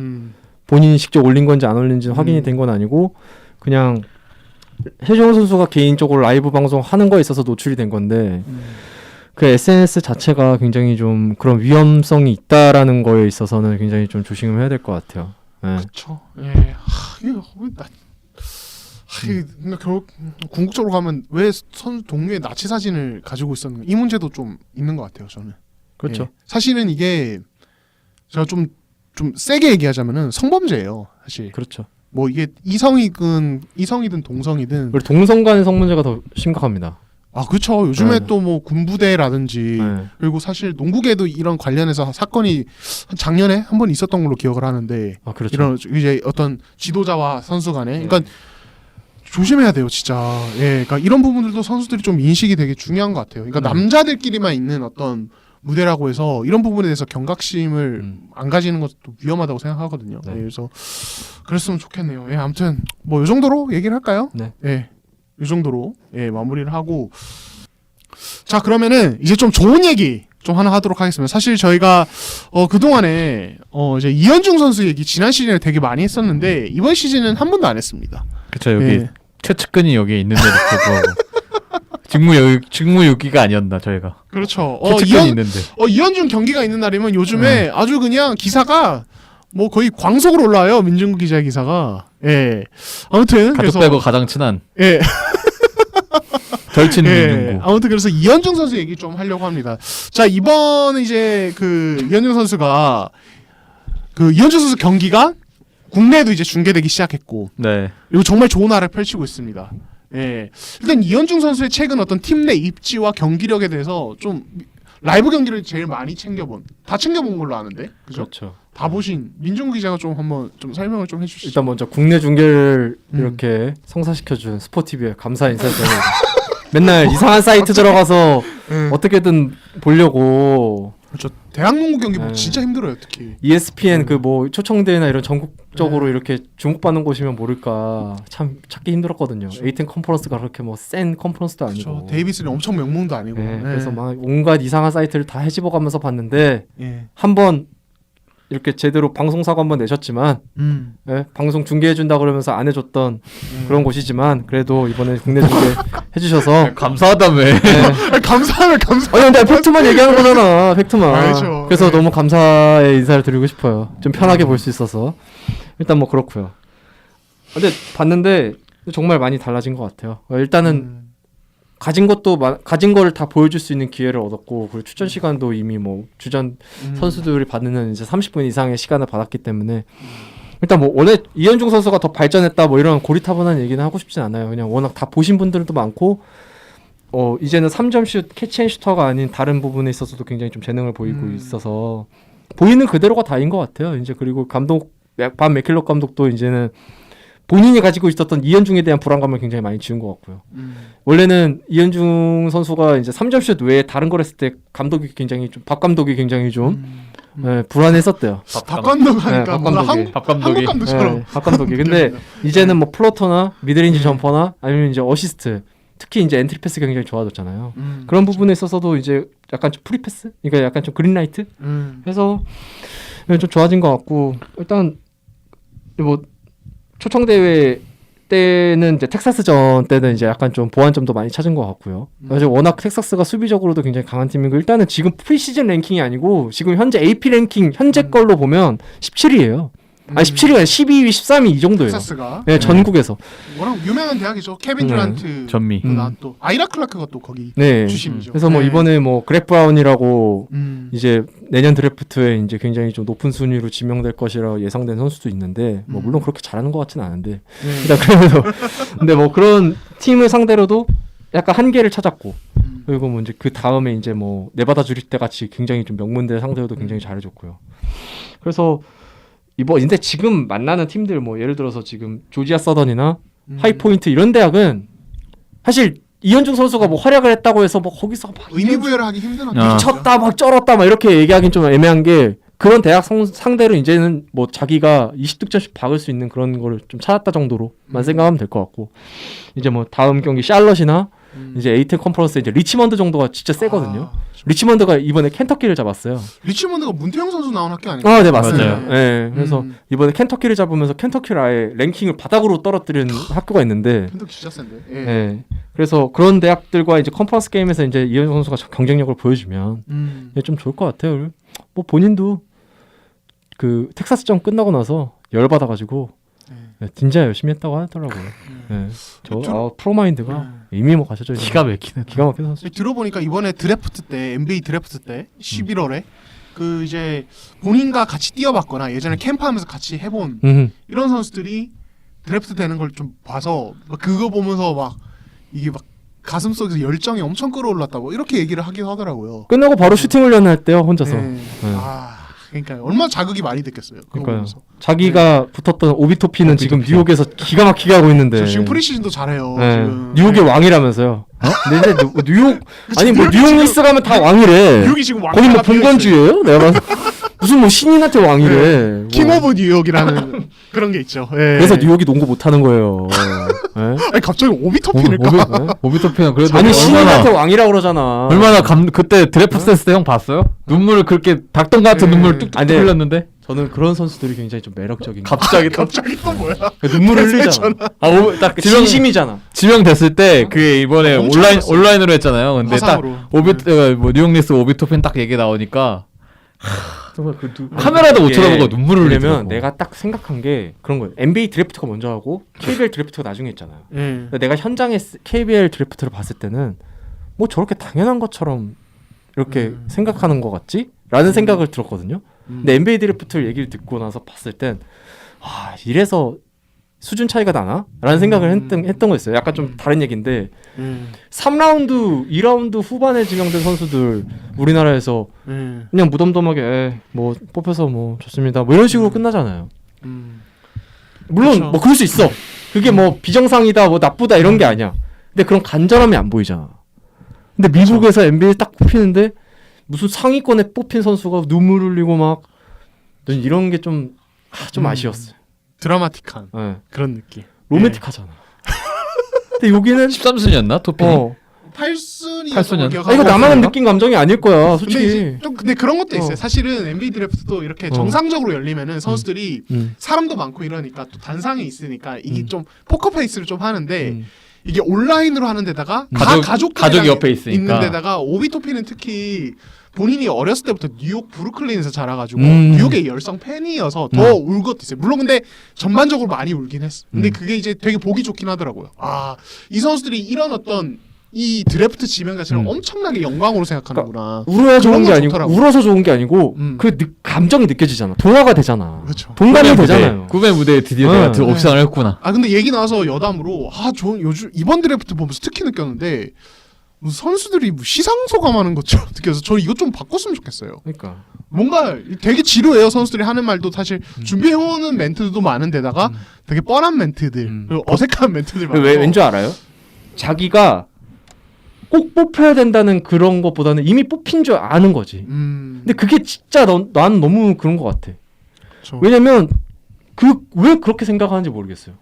본인이 직접 올린 건지 안 올린지는 확인이 된 건 아니고 그냥 최준용 선수가 개인적으로 라이브 방송 하는 거에 있어서 노출이 된 건데 그 SNS 자체가 굉장히 좀 그런 위험성이 있다라는 거에 있어서는 굉장히 좀 조심을 해야 될 것 같아요. 네. 그렇죠. 예. 그러니까 결국 궁극적으로 가면 왜 선수 동료의 나치 사진을 가지고 있었는가 이 문제도 좀 있는 것 같아요. 저는. 그렇죠. 예. 사실은 이게 제가 좀 세게 얘기하자면은 성범죄예요, 사실. 그렇죠. 뭐 이게 이성이든 동성이든 그리고 동성 간의 성문제가 더 심각합니다. 아 그렇죠. 요즘에 네. 또 뭐 군부대라든지 네. 그리고 사실 농구계도 이런 관련해서 사건이 작년에 한 번 있었던 걸로 기억을 하는데 아 그렇죠. 이런 이제 어떤 지도자와 선수 간에 네. 그러니까 조심해야 돼요, 진짜. 예, 그러니까 이런 부분들도 선수들이 좀 인식이 되게 중요한 것 같아요. 그러니까 남자들끼리만 있는 어떤 무대라고 해서 이런 부분에 대해서 경각심을 안 가지는 것도 위험하다고 생각하거든요. 네. 예, 그래서 그랬으면 좋겠네요. 예, 아무튼 뭐 이 정도로 얘기를 할까요? 네. 예, 이 정도로 예 마무리를 하고 자 그러면은 이제 좀 좋은 얘기 좀 하나 하도록 하겠습니다. 사실 저희가 그 동안에 이제 이현중 선수 얘기 지난 시즌에 되게 많이 했었는데 이번 시즌은 한 번도 안 했습니다. 그쵸 여기 예. 최측근이 여기 있는데도 불구하고 직무유기가 아니었나 저희가 그렇죠. 최측근이 있는데 이현중 경기가 있는 날이면 요즘에 아주 그냥 기사가 뭐 거의 광속으로 올라와요. 민중국 기자의 기사가. 예. 아무튼 가족 그래서 빼고 가장 친한 예. 절친 예. 민중구. 아무튼 그래서 이현중 선수 얘기 좀 하려고 합니다. 자 이번 이제 그 이현중 선수가 그 이현중 선수 경기가 국내에도 이제 중계되기 시작했고 네. 그리고 정말 좋은 활약을 펼치고 있습니다. 예. 일단 이현중 선수의 최근 어떤 팀 내 입지와 경기력에 대해서 좀 라이브 경기를 제일 많이 다 챙겨본 걸로 아는데, 그죠? 그렇죠. 다 보신 민중구 기자가 좀 한번 좀 설명을 좀 해주시죠. 일단 먼저 국내 중계를 이렇게 성사시켜준 스포티비에 감사 인사드립니다. 맨날 이상한 사이트 들어가서 어떻게든 보려고 그렇죠. 대학농구 경기 뭐 네. 진짜 힘들어요, 특히. ESPN 그 뭐 초청대회나 이런 전국적으로 이렇게 주목받는 곳이면 모를까 참 찾기 힘들었거든요. 에이텐 컨퍼런스가 그렇게 뭐 센 컨퍼런스도 아니고. 그렇죠. 데이비스는 엄청 명문도 아니고. 네, 네. 그래서 막 온갖 이상한 사이트를 다 헤집어가면서 봤는데 예. 한번 이렇게 제대로 방송사고 한번 내셨지만 예, 방송 중계해준다 그러면서 안 해줬던 그런 곳이지만 그래도 이번에 국내 중계 해주셔서 감사하다며. 아니, 감사하면 감사. 아니 근데 팩트만 얘기하는 거잖아. 팩트만. 알죠. 그래서 네. 너무 감사의 인사를 드리고 싶어요. 좀 편하게 볼 수 있어서 일단 뭐 그렇고요. 근데 봤는데 정말 많이 달라진 것 같아요. 일단은 가진 거를 다 보여줄 수 있는 기회를 얻었고 그리고 출전 시간도 이미 뭐 주전 선수들이 받는 이제 30분 이상의 시간을 받았기 때문에 일단 뭐 원래 이현중 선수가 더 발전했다 뭐 이런 고리타분한 얘기는 하고 싶진 않아요. 그냥 워낙 다 보신 분들도 많고 이제는 3점슛 캐치앤슈터가 아닌 다른 부분에 있어서도 굉장히 좀 재능을 보이고 있어서 보이는 그대로가 다인 것 같아요. 이제 그리고 감독 반 맥킬럭 감독도 이제는 본인이 가지고 있었던 이현중에 대한 불안감을 굉장히 많이 지운 것 같고요. 원래는 이현중 선수가 이제 3점슛 외에 다른 걸 했을 때 박 감독이 굉장히 좀 네, 불안했었대요. 박 감독 하니까 네, 박 뭔가 감독이. 박 감독이. 한국 감독처럼. 네, 박 감독이. 근데 이제는 뭐 플로터나 미드레인지 점퍼나 아니면 이제 어시스트, 특히 이제 엔트리 패스가 굉장히 좋아졌잖아요. 그런 부분에 있어서도 이제 약간 좀 프리 패스, 그러니까 약간 좀 그린라이트 해서 좀 좋아진 것 같고 일단 뭐 초청 대회 때는 이제 텍사스전 때는 이제 약간 좀 보완점도 많이 찾은 것 같고요. 그래서 워낙 텍사스가 수비적으로도 굉장히 강한 팀이고 일단은 지금 프리시즌 랭킹이 아니고 지금 현재 AP 랭킹 현재 걸로 보면 17위예요. 아니 17위가 아니라 12위, 13위 이 정도예요. 텍사스가 네, 전국에서. 워낙 유명한 대학이죠. 케빈 듀란트, 전미. 또 아이라 클라크가 또 거기 네. 주심이죠. 그래서 뭐 네. 이번에 뭐 그렉 브라운이라고 음. 이제 내년 드래프트에 이제 굉장히 좀 높은 순위로 지명될 것이라 예상된 선수도 있는데 뭐 물론 그렇게 잘하는 것 같지는 않은데 네. 일단 그래도 근데 뭐 그런 팀을 상대로도 약간 한계를 찾았고 그리고 뭐 이제 그 다음에 이제 뭐 네바다 주립 때 같이 굉장히 좀 명문대 상대로도 굉장히 잘해줬고요. 그래서 근데 지금 만나는 팀들 뭐 예를 들어서 지금 조지아 서던이나 하이포인트 이런 대학은 사실 이현중 선수가 뭐 활약을 했다고 해서 뭐 거기서 막 의미부여를 하기 힘든 미쳤다 막 쩔었다 막 이렇게 얘기하기는 좀 애매한 게 그런 대학 상대로 이제는 뭐 자기가 20득점씩 박을 수 있는 그런 거를 좀 찾았다 정도로만 생각하면 될 것 같고 이제 뭐 다음 경기 샬럿이나 이제 에이텐 컨퍼런스 이제 리치먼드 정도가 진짜 세거든요. 리치먼드가 이번에 켄터키를 잡았어요. 리치먼드가 문태영 선수 나온 학교 아닌가요? 아, 네 맞습니다. 맞아요. 네, 그래서 이번에 켄터키를 잡으면서 켄터키를 아예 랭킹을 바닥으로 떨어뜨린 학교가 있는데, 켄터키 진짜 센데. 예. 네, 그래서 그런 대학들과 이제 컨퍼런스 게임에서 이제 이현중 선수가 경쟁력을 보여주면 좀 좋을 것 같아요. 뭐 본인도 그 텍사스전 끝나고 나서 열 받아가지고 네, 진짜 열심히 했다고 하더라고요. 네, 프로마인드가 이미 뭐 가셔져 있는 기가 막히네. 기가 막힌 선수. 들어보니까 이번에 드래프트 때 NBA 드래프트 때 11월에 그 이제 본인과 같이 뛰어봤거나 예전에 캠프하면서 같이 해본 이런 선수들이 드래프트 되는 걸 좀 봐서 막 그거 보면서 막 이게 막 가슴 속에서 열정이 엄청 끌어올랐다고 이렇게 얘기를 하긴 하더라고요. 끝나고 바로 슈팅 훈련을 했대요 혼자서. 네. 아 그러니까 얼마나 자극이 많이 됐겠어요. 그거 그러니까요. 보면서. 자기가 붙었던 오비토피는 지금 뉴욕에서 기가 막히게 하고 있는데. 저 지금 프리시즌도 잘해요. 네. 지금. 뉴욕의 왕이라면서요. 근데 이제 뉴욕 아니 뭐 뉴욕 니스 가면 다 왕이래. 뉴욕이 지금 왕. 거기 뭐 본관주예요? 내가 봤을 때. 무슨 뭐 신인한테 왕이래. 뭐. 킹 오브 뉴욕이라는 그런 게 있죠. 예. 그래서 뉴욕이 농구 못하는 거예요. 예? 아니 갑자기 오비토피를까? 오비토피는 그래도 아니 얼마나 신인한테 왕이라 그러잖아. 얼마나 그때 드래프트 했을 때 형 봤어요? 눈물을 그렇게 닭똥 같은 눈물 뚝뚝 아니, 흘렸는데 저는 그런 선수들이 굉장히 좀 매력적인. 갑자기 갑자기 또 뭐야? 눈물을 흘리잖아. 딱 진심이잖아. 지명됐을 때 그게 이번에 엄청 흘렸어요. 온라인으로 했잖아요. 근데 화상으로. 딱 뭐 뉴욕 니스 오비토핀 딱 얘기 나오니까 정말 카메라도 못 이게 쳐다보고 눈물을 흘리더라고. 왜냐면 내가 딱 생각한 게 그런 거예요. NBA 드래프트가 먼저 하고 KBL 드래프트가 나중에 했잖아요. 예. 근데 내가 현장에 KBL 드래프트를 봤을 때는 뭐 저렇게 당연한 것처럼 이렇게 생각하는 것 같지? 라는 생각을 들었거든요. 근데 NBA 드래프트 얘기를 듣고 나서 봤을 땐 이래서 수준 차이가 나나? 라는 생각을 했던 거였어요. 약간 좀 다른 얘기인데 3라운드, 2라운드 후반에 지명된 선수들 우리나라에서 그냥 무덤덤하게 뭐 뽑혀서 뭐 좋습니다. 뭐 이런 식으로 끝나잖아요. 물론 그쵸. 뭐 그럴 수 있어. 그게 뭐 비정상이다, 뭐 나쁘다 이런 게 아니야. 근데 그런 간절함이 안 보이잖아. 근데 미국에서 NBA 딱 뽑히는데 무슨 상위권에 뽑힌 선수가 눈물 흘리고 막 이런 게 좀 아쉬웠어요. 드라마틱한 네. 그런 느낌. 로맨틱하잖아. 근데 여기는 13순이었나? 토핀이? 8순이 팔순이었나? 이거 나만 느낀 감정이 아닐 거야, 솔직히. 근데 그런 것도 있어요. 사실은 NBA 드래프트도 이렇게 정상적으로 열리면은 선수들이 사람도 많고 이러니까 또 단상에 있으니까 이게 좀 포커 페이스를 좀 하는데 이게 온라인으로 하는 데다가 가족이 옆에 있으니까. 있는 데다가 오비토피는 특히 본인이 어렸을 때부터 뉴욕 브루클린에서 자라가지고 뉴욕의 열성 팬이어서 더 울 것도 있어요. 물론 근데 전반적으로 많이 울긴 했어. 근데 그게 이제 되게 보기 좋긴 하더라고요. 이 선수들이 이런 어떤 이 드래프트 지명 자체를 엄청나게 영광으로 생각하는구나. 울어야 좋은 게 그런 건 아니고 좋더라고요. 울어서 좋은 게 아니고 감정이 느껴지잖아. 동화가 되잖아. 그렇죠. 동감이 되잖아요. 꿈의 무대에 드디어 내가 옵션을 했구나. 근데 얘기 나와서 여담으로 저 요즘 이번 드래프트 보면서 특히 느꼈는데 선수들이 시상 소감하는 것처럼 느껴서 저 이거 좀 바꿨으면 좋겠어요. 그러니까 뭔가 되게 지루해요. 선수들이 하는 말도 사실 준비해오는 멘트도 많은데다가 되게 뻔한 멘트들, 그리고 어색한 멘트들 많아서 왠줄 알아요? 자기가 꼭 뽑혀야 된다는 그런 것보다는 이미 뽑힌 줄 아는 거지. 근데 그게 진짜 난 너무 그런 것 같아. 그쵸. 왜냐면 왜 그렇게 생각하는지 모르겠어요.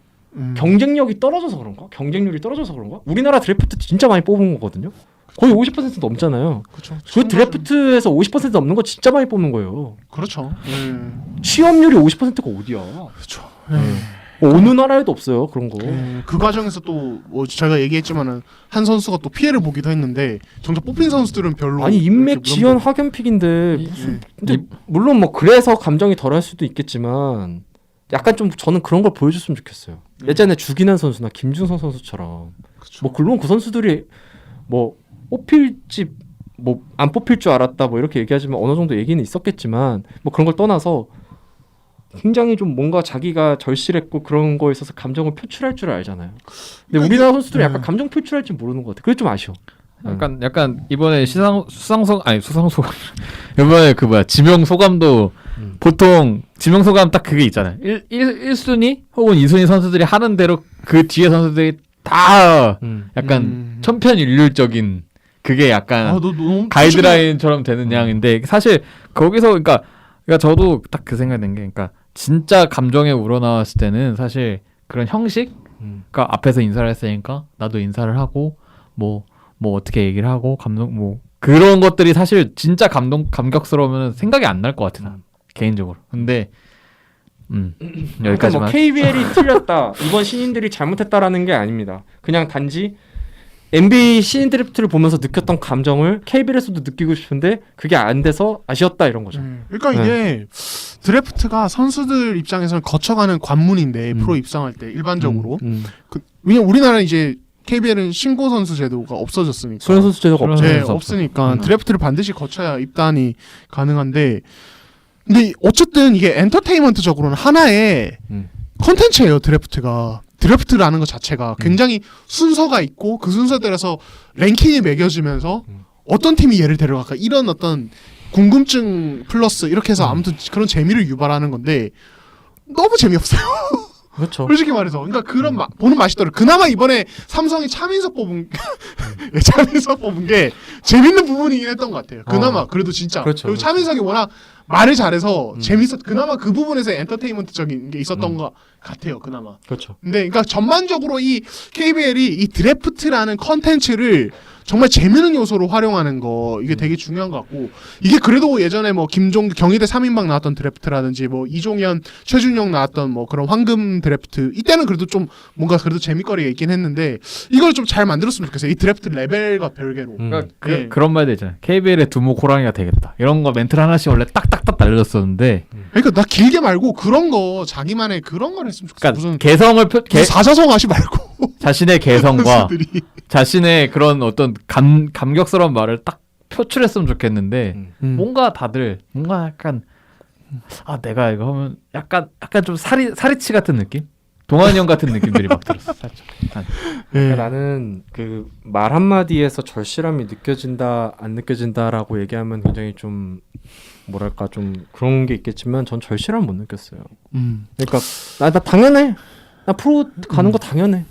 경쟁력이 떨어져서 그런가? 경쟁률이 떨어져서 그런가? 우리나라 드래프트 진짜 많이 뽑은 거거든요. 거의 50% 넘잖아요. 그쵸. 그 드래프트에서 50% 넘는 거 진짜 많이 뽑는 거예요. 그렇죠. 취업률이 50%가 어디야? 그렇죠. 어느 나라에도 없어요 그런 거. 그 과정에서 또 제가 얘기했지만은 한 선수가 또 피해를 보기도 했는데 정작 뽑힌 선수들은 별로 아니 인맥 이렇게 지연 학연픽인데 무슨 근데 물론 뭐 그래서 감정이 덜할 수도 있겠지만 약간 좀 저는 그런 걸 보여줬으면 좋겠어요. 예전에 주기난 선수나 김준성 선수처럼 뭐 물론 그 선수들이 뭐 뽑힐지 뭐 안 뽑힐 줄 알았다 뭐 이렇게 얘기하지만 어느 정도 얘기는 있었겠지만 뭐 그런 걸 떠나서 굉장히 좀 뭔가 자기가 절실했고 그런 거에 있어서 감정을 표출할 줄 알잖아요. 근데 우리나라 선수들은 약간 감정 표출할 줄 모르는 것 같아. 그게 좀 아쉬워. 약간 이번에 수상소 이번에 지명 소감도 보통 지명 소감 딱 그게 있잖아요. 1순위 혹은 2순위 선수들이 하는 대로 그 뒤에 선수들이 다 약간 천편일률적인 그게 약간 너무 가이드라인처럼 되는 양인데 사실 거기서 그러니까 저도 딱 그 생각이 든 게 그러니까 진짜 감정에 우러나왔을 때는 사실 그런 형식 그러니까 앞에서 인사를 했으니까 나도 인사를 하고 뭐 어떻게 얘기를 하고 감동 뭐 그런 것들이 사실 진짜 감격스러우면 생각이 안 날 것 같아 난 개인적으로. 근데 여기까지만. 뭐 KBL이 틀렸다. 이번 신인들이 잘못했다라는 게 아닙니다. 그냥 단지 NBA 신인 드래프트를 보면서 느꼈던 감정을 KBL에서도 느끼고 싶은데 그게 안 돼서 아쉬웠다 이런 거죠. 그러니까 이게 드래프트가 선수들 입장에서는 거쳐가는 관문인데 프로 입상할 때 일반적으로 왜냐면 우리나라는 이제 KBL은 신고 선수 제도가 없어졌으니까. 수련 선수 제도가 없죠. 네, 없죠. 없으니까 드래프트를 반드시 거쳐야 입단이 가능한데 근데 어쨌든 이게 엔터테인먼트적으로는 하나의 컨텐츠예요. 드래프트라는 것 자체가 굉장히 순서가 있고 그 순서대로서 랭킹이 매겨지면서 어떤 팀이 얘를 데려갈까 이런 어떤 궁금증 플러스 이렇게 해서 아무튼 그런 재미를 유발하는 건데 너무 재미없어요. 그렇죠. 솔직히 말해서 그러니까 그런 보는 맛이 떨어. 그나마 이번에 삼성이 차민석 뽑은 차민석 뽑은 게 재밌는 부분이긴 했던 것 같아요. 그나마 그래도 진짜. 그렇죠, 그리고 그렇죠. 차민석이 워낙 말을 잘해서 재밌었. 그나마 그 부분에서 엔터테인먼트적인 게 있었던 것 같아요. 그나마. 그렇죠. 근데 그러니까 전반적으로 이 KBL이 이 드래프트라는 컨텐츠를 정말 재밌는 요소로 활용하는 거 이게 되게 중요한 것 같고 이게 그래도 예전에 뭐 김종규 경희대 3인방 나왔던 드래프트라든지 뭐 이종현 최준용 나왔던 뭐 그런 황금 드래프트 이때는 그래도 좀 뭔가 그래도 재밌거리가 있긴 했는데 이걸 좀 잘 만들었으면 좋겠어요. 이 드래프트 레벨과 별개로. 그러니까 예. 그런 말도 있잖아요. KBL의 두목 호랑이가 되겠다. 이런 거 멘트를 하나씩 원래 딱딱딱 날려줬었는데 그러니까 나 길게 말고 그런 거 자기만의 그런 걸 했으면 좋겠어. 그러니까 무슨 개성을 사자성 하지 말고 자신의 개성과 선수들이. 자신의 그런 어떤 감격스러운 말을 딱 표출했으면 좋겠는데 뭔가 다들 뭔가 약간 내가 이거 하면 약간 좀 사리치 같은 느낌? 동환이 형 같은 느낌들이 막 들었어. 살짝. 그러니까 나는 그 말 한마디에서 절실함이 느껴진다 안 느껴진다라고 얘기하면 굉장히 좀 뭐랄까 좀 그런 게 있겠지만 전 절실함 못 느꼈어요. 그러니까 나 당연해. 나 프로 가는 거 당연해.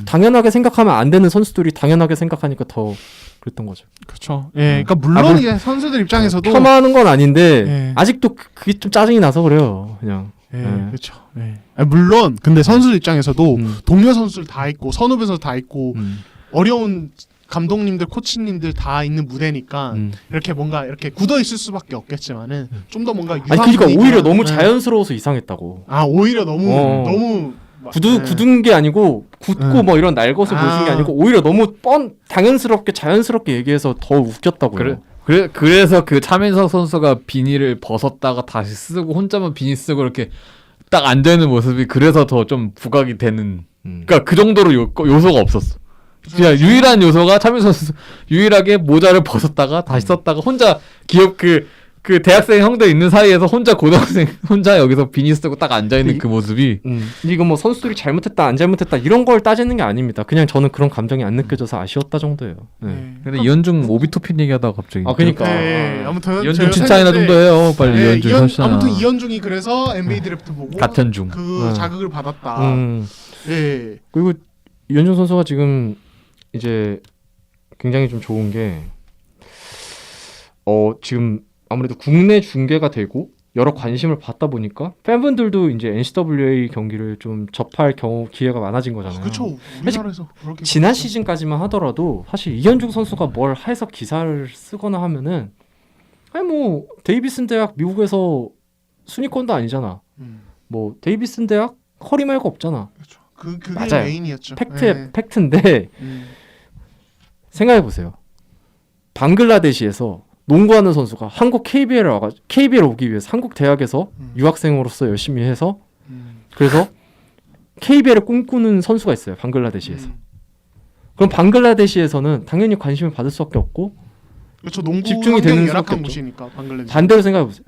당연하게 생각하면 안 되는 선수들이 당연하게 생각하니까 더 그랬던 거죠. 그렇죠. 예, 그러니까 물론 이게 선수들 입장에서도 폄하하는 건 아닌데 예. 아직도 그게 좀 짜증이 나서 그래요. 그냥. 예, 예. 그렇죠. 예. 아니, 물론 근데 선수들 입장에서도 음. 동료 선수들 다 있고 선후배 선수 다 있고 어려운 감독님들, 코치님들 다 있는 무대니까 이렇게 뭔가 이렇게 굳어 있을 수밖에 없겠지만은 좀 더 뭔가 아니 그러니까 분위기나- 오히려 너무 예. 자연스러워서 이상했다고. 오히려 너무 예. 굳은 게 아니고 굳고 뭐 이런 날 것을 보여준 게 아니고 오히려 너무 당연스럽게 자연스럽게 얘기해서 더 웃겼다고요. 그래서 그 차민석 선수가 비닐을 벗었다가 다시 쓰고 혼자만 비닐 쓰고 이렇게 딱 안 되는 모습이 그래서 더 좀 부각이 되는. 그러니까 그 정도로 요소가 없었어. 그냥 유일한 요소가 차민석 선수 유일하게 모자를 벗었다가 다시 썼다가 혼자 그 대학생 형들 있는 사이에서 혼자 고등학생 혼자 여기서 비닐 쓰고 딱 앉아 있는 그 모습이. 이거 뭐 선수들이 잘못했다 안 잘못했다 이런 걸 따지는 게 아닙니다. 그냥 저는 그런 감정이 안 느껴져서 아쉬웠다 정도예요. 네. 예. 근데 이현중 오비토핀 얘기하다가 갑자기. 그러니까. 네, 아무튼 이현중 제가 칭찬이나 좀 더 해요. 빨리 예, 이현중 현신아. 아무튼 이현중이 그래서 NBA 드래프트 보고 갓현중. 그 자극을 받았다. 예. 그리고 이현중 선수가 지금 이제 굉장히 좀 좋은 게 지금 아무래도 국내 중계가 되고 여러 관심을 받다 보니까 팬분들도 이제 NCAA 경기를 좀 접할 기회가 많아진 거잖아요. 그렇죠. 우리나라에서 그렇게 지난 시즌까지만 하더라도 사실 이현중 선수가 뭘 해서 기사를 쓰거나 하면은 아니 뭐 데이비슨 대학 미국에서 순위권도 아니잖아. 뭐 데이비슨 대학 커리 말고 없잖아. 그렇죠. 그게 맞아요. 메인이었죠. 팩트인데 생각해 보세요. 방글라데시에서 농구하는 선수가 한국 KBL 오기 위해서 한국 대학에서 유학생으로서 열심히 해서 그래서 KBL을 꿈꾸는 선수가 있어요. 방글라데시에서. 그럼 방글라데시에서는 당연히 관심을 받을 수밖에 없고 그렇죠. 농구 집중이 환경이 되는 열악한 수밖에 없죠. 곳이니까 방글라데시. 반대로 생각해 보세요.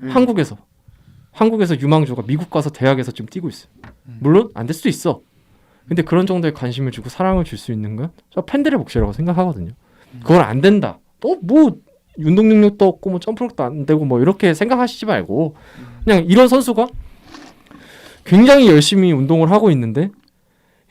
한국에서 유망주가 미국 가서 대학에서 지금 뛰고 있어요. 물론 안 될 수도 있어. 근데 그런 정도의 관심을 주고 사랑을 줄 수 있는 건 저 팬들의 몫이라고 생각하거든요. 그건 안 된다. 뭐 운동 능력도 없고 뭐 점프력도 안 되고 뭐 이렇게 생각하시지 말고 그냥 이런 선수가 굉장히 열심히 운동을 하고 있는데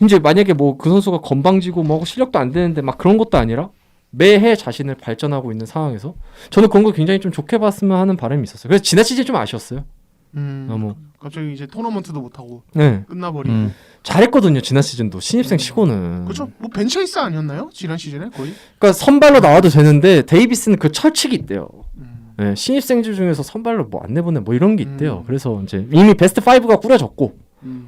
이제 만약에 뭐 그 선수가 건방지고 뭐 실력도 안 되는데 막 그런 것도 아니라 매해 자신을 발전하고 있는 상황에서 저는 그런 거 굉장히 좀 좋게 봤으면 하는 바람이 있었어요. 그래서 지난 시즌 좀 아쉬웠어요. 너무 갑자기 이제 토너먼트도 못 하고 네. 끝나버리고. 잘했거든요. 지난 시즌도 신입생 치고는. 그렇죠. 뭐 벤처이스 아니었나요? 지난 시즌에 거의. 그러니까 선발로 나와도 되는데 데이비스는 그 철칙이 있대요. 네, 신입생들 중에서 선발로 뭐 안 내보내 뭐 이런 게 있대요. 그래서 이제 이미 베스트 5가 꾸려졌고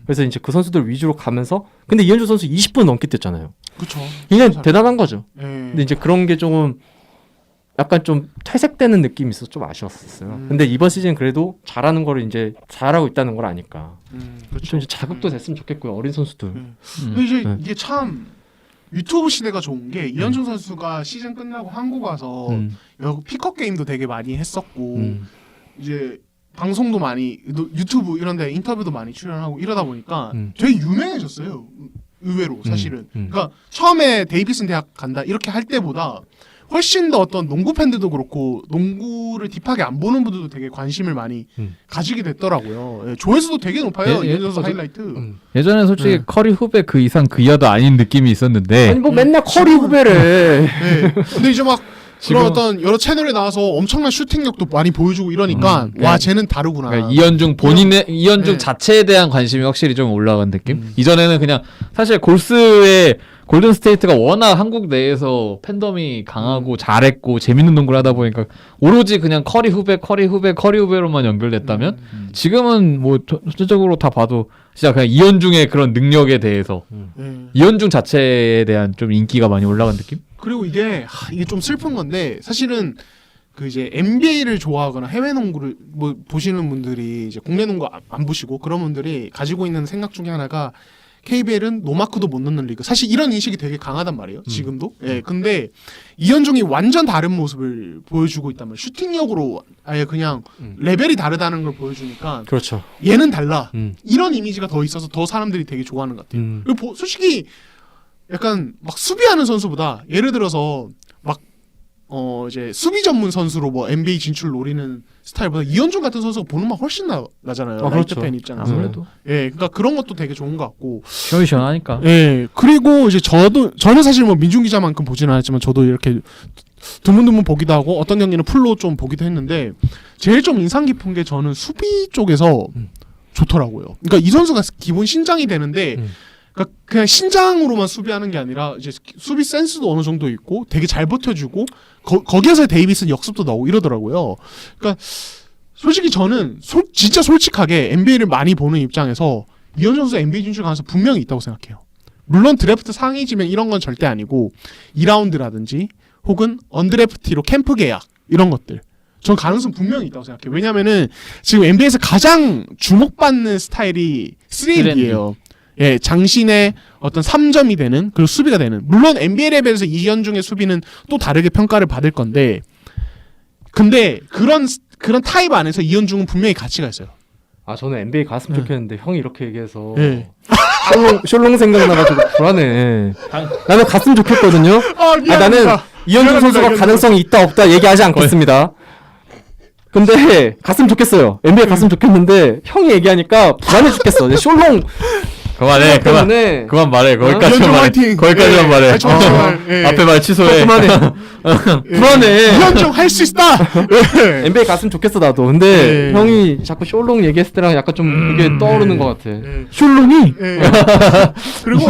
그래서 이제 그 선수들 위주로 가면서 근데 이현주 선수 20분 넘게 뛰었잖아요. 그렇죠. 굉장히 대단한 거죠. 예. 근데 이제 그런 게 조금 약간 좀 퇴색되는 느낌이 있어서 좀 아쉬웠었어요. 근데 이번 시즌 그래도 잘하는 거를 이제 잘하고 있다는 걸 아니까 좀 그렇죠. 이제 자극도 됐으면 좋겠고요. 어린 선수들. 근데 이제 네. 이게 참 유튜브 시대가 좋은 게 이현중 선수가 시즌 끝나고 한국 와서 여기 피커 게임도 되게 많이 했었고 이제 방송도 많이 유튜브 이런데 인터뷰도 많이 출연하고 이러다 보니까 되게 유명해졌어요. 의외로 사실은. 그러니까 처음에 데이비슨 대학 간다 이렇게 할 때보다 훨씬 더 어떤 농구 팬들도 그렇고 농구를 딥하게 안 보는 분들도 되게 관심을 많이 가지게 됐더라고요. 예, 조회수도 되게 높아요. 이현중 선수 하이라이트. 예전에 솔직히 커리 후배 그 이상 그 이하도 아닌 느낌이 있었는데 아니 뭐 맨날 커리 후배래. 네. 근데 이제 막 지금- 그런 어떤 여러 채널에 나와서 엄청난 슈팅력도 많이 보여주고 이러니까 와 쟤는 다르구나. 그러니까 이현중 본인의 이현중 네. 자체에 대한 관심이 확실히 좀 올라간 느낌. 이전에는 그냥 사실 골스의 골든 스테이트가 워낙 한국 내에서 팬덤이 강하고 잘했고 재밌는 농구를 하다 보니까 오로지 그냥 커리 후배로만 연결됐다면 지금은 뭐 전체적으로 다 봐도 진짜 그냥 이현중의 그런 능력에 대해서 네. 이현중 자체에 대한 좀 인기가 많이 올라간 느낌? 그리고 이게 좀 슬픈 건데 사실은 그 이제 NBA를 좋아하거나 해외 농구를 뭐 보시는 분들이 이제 국내 농구 안 보시고 그런 분들이 가지고 있는 생각 중에 하나가 KBL은 노마크도 못 넣는 리그. 사실 이런 인식이 되게 강하단 말이에요. 지금도. 예. 근데 이현중이 완전 다른 모습을 보여주고 있다면 슈팅력으로 아예 그냥 레벨이 다르다는 걸 보여주니까 그렇죠. 얘는 달라. 음. 이런 이미지가 더 있어서 더 사람들이 되게 좋아하는 것 같아요. 그리고 솔직히 약간 막 수비하는 선수보다 예를 들어서 막 이제 수비 전문 선수로 뭐 NBA 진출 노리는 스타일보다 이현중 같은 선수가 보는 맛 훨씬 나잖아요. 아, 라이트 그렇죠. 팬 입장에서. 아무래도 예, 그러니까 그런 것도 되게 좋은 것 같고. 시원시원하니까. 예, 그리고 이제 저는 사실 뭐 민중 기자만큼 보지는 않았지만 저도 이렇게 드문드문 보기도 하고 어떤 경기는 풀로 좀 보기도 했는데 제일 좀 인상 깊은 게 저는 수비 쪽에서 좋더라고요. 그러니까 이 선수가 기본 신장이 되는데 그러니까 그냥 신장으로만 수비하는 게 아니라 이제 수비 센스도 어느 정도 있고 되게 잘 버텨주고 거기에서 데이비슨 역습도 나오고 이러더라고요. 그러니까 솔직히 저는 진짜 솔직하게 NBA를 많이 보는 입장에서 이현중 선수 NBA 진출 가능성 분명히 있다고 생각해요. 물론 드래프트 상위 지명 이런 건 절대 아니고 2라운드라든지 혹은 언드래프티로 캠프 계약 이런 것들 전 가능성 분명히 있다고 생각해요. 왜냐면은 지금 NBA에서 가장 주목받는 스타일이 3&D예요. 예, 장신의 어떤 3점이 되는 그리고 수비가 되는. 물론 NBA 레벨에서 이현중의 수비는 또 다르게 평가를 받을 건데, 근데 그런 타입 안에서 이현중은 분명히 가치가 있어요. 아 저는 NBA 갔으면 좋겠는데 형이 이렇게 얘기해서 예. 숄롱 생각나가지고 불안해. 나는 갔으면 좋겠거든요. 나는 이현중 선수가 가능성이 있다 없다 얘기하지 않겠습니다. 근데 갔으면 좋겠어요. NBA 갔으면 좋겠는데 형이 얘기하니까 불안해 죽겠어. 숄롱 그만해 때문에 그만 말해 거기까지만 이현중 말해 화이팅! 거기까지만 예. 말해 아니, 정말, 예. 앞에 말 취소해 그만해. 불안해. 이현중 할 수 있다. 예. NBA 갔으면 좋겠어 나도. 근데 예. 형이 자꾸 숄롱 얘기했을 때랑 약간 좀 이게 떠오르는 것 같아. 슐롱이 예. 그리고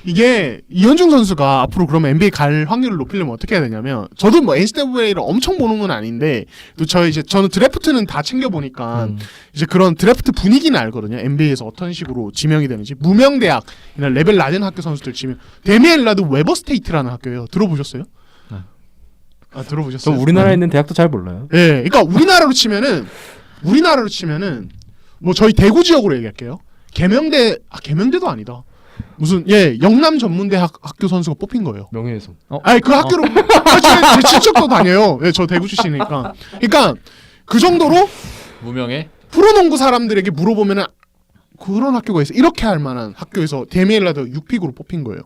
이게 이현중 선수가 앞으로 그러면 NBA 갈 확률을 높이려면 어떻게 해야 되냐면 저도 뭐 NCAA를 엄청 보는 건 아닌데 또 저는 드래프트는 다 챙겨 보니까 이제 그런 드래프트 분위기는 알거든요. NBA에서 어떤 식으로 지명이 되는지 무명 대학이나 레벨 낮은 학교 선수들 지명. 데미안 릴라드 웨버 스테이트라는 학교예요. 들어보셨어요? 아 들어보셨어요? 저 우리나라에 있는 대학도 잘 몰라요. 예, 그러니까 우리나라로 치면은 뭐 저희 대구 지역으로 얘기할게요. 계명대도 아니다. 무슨 영남 전문대학 학교 선수가 뽑힌 거예요. 명예훼손. 아니 그 학교로 제 친척도 다녀요. 예, 저 대구 출신이니까. 그러니까 그 정도로 무명해 프로농구 사람들에게 물어보면은 그런 학교가 있어. 이렇게 할 만한 학교에서 데미엘라드 6픽으로 뽑힌 거예요.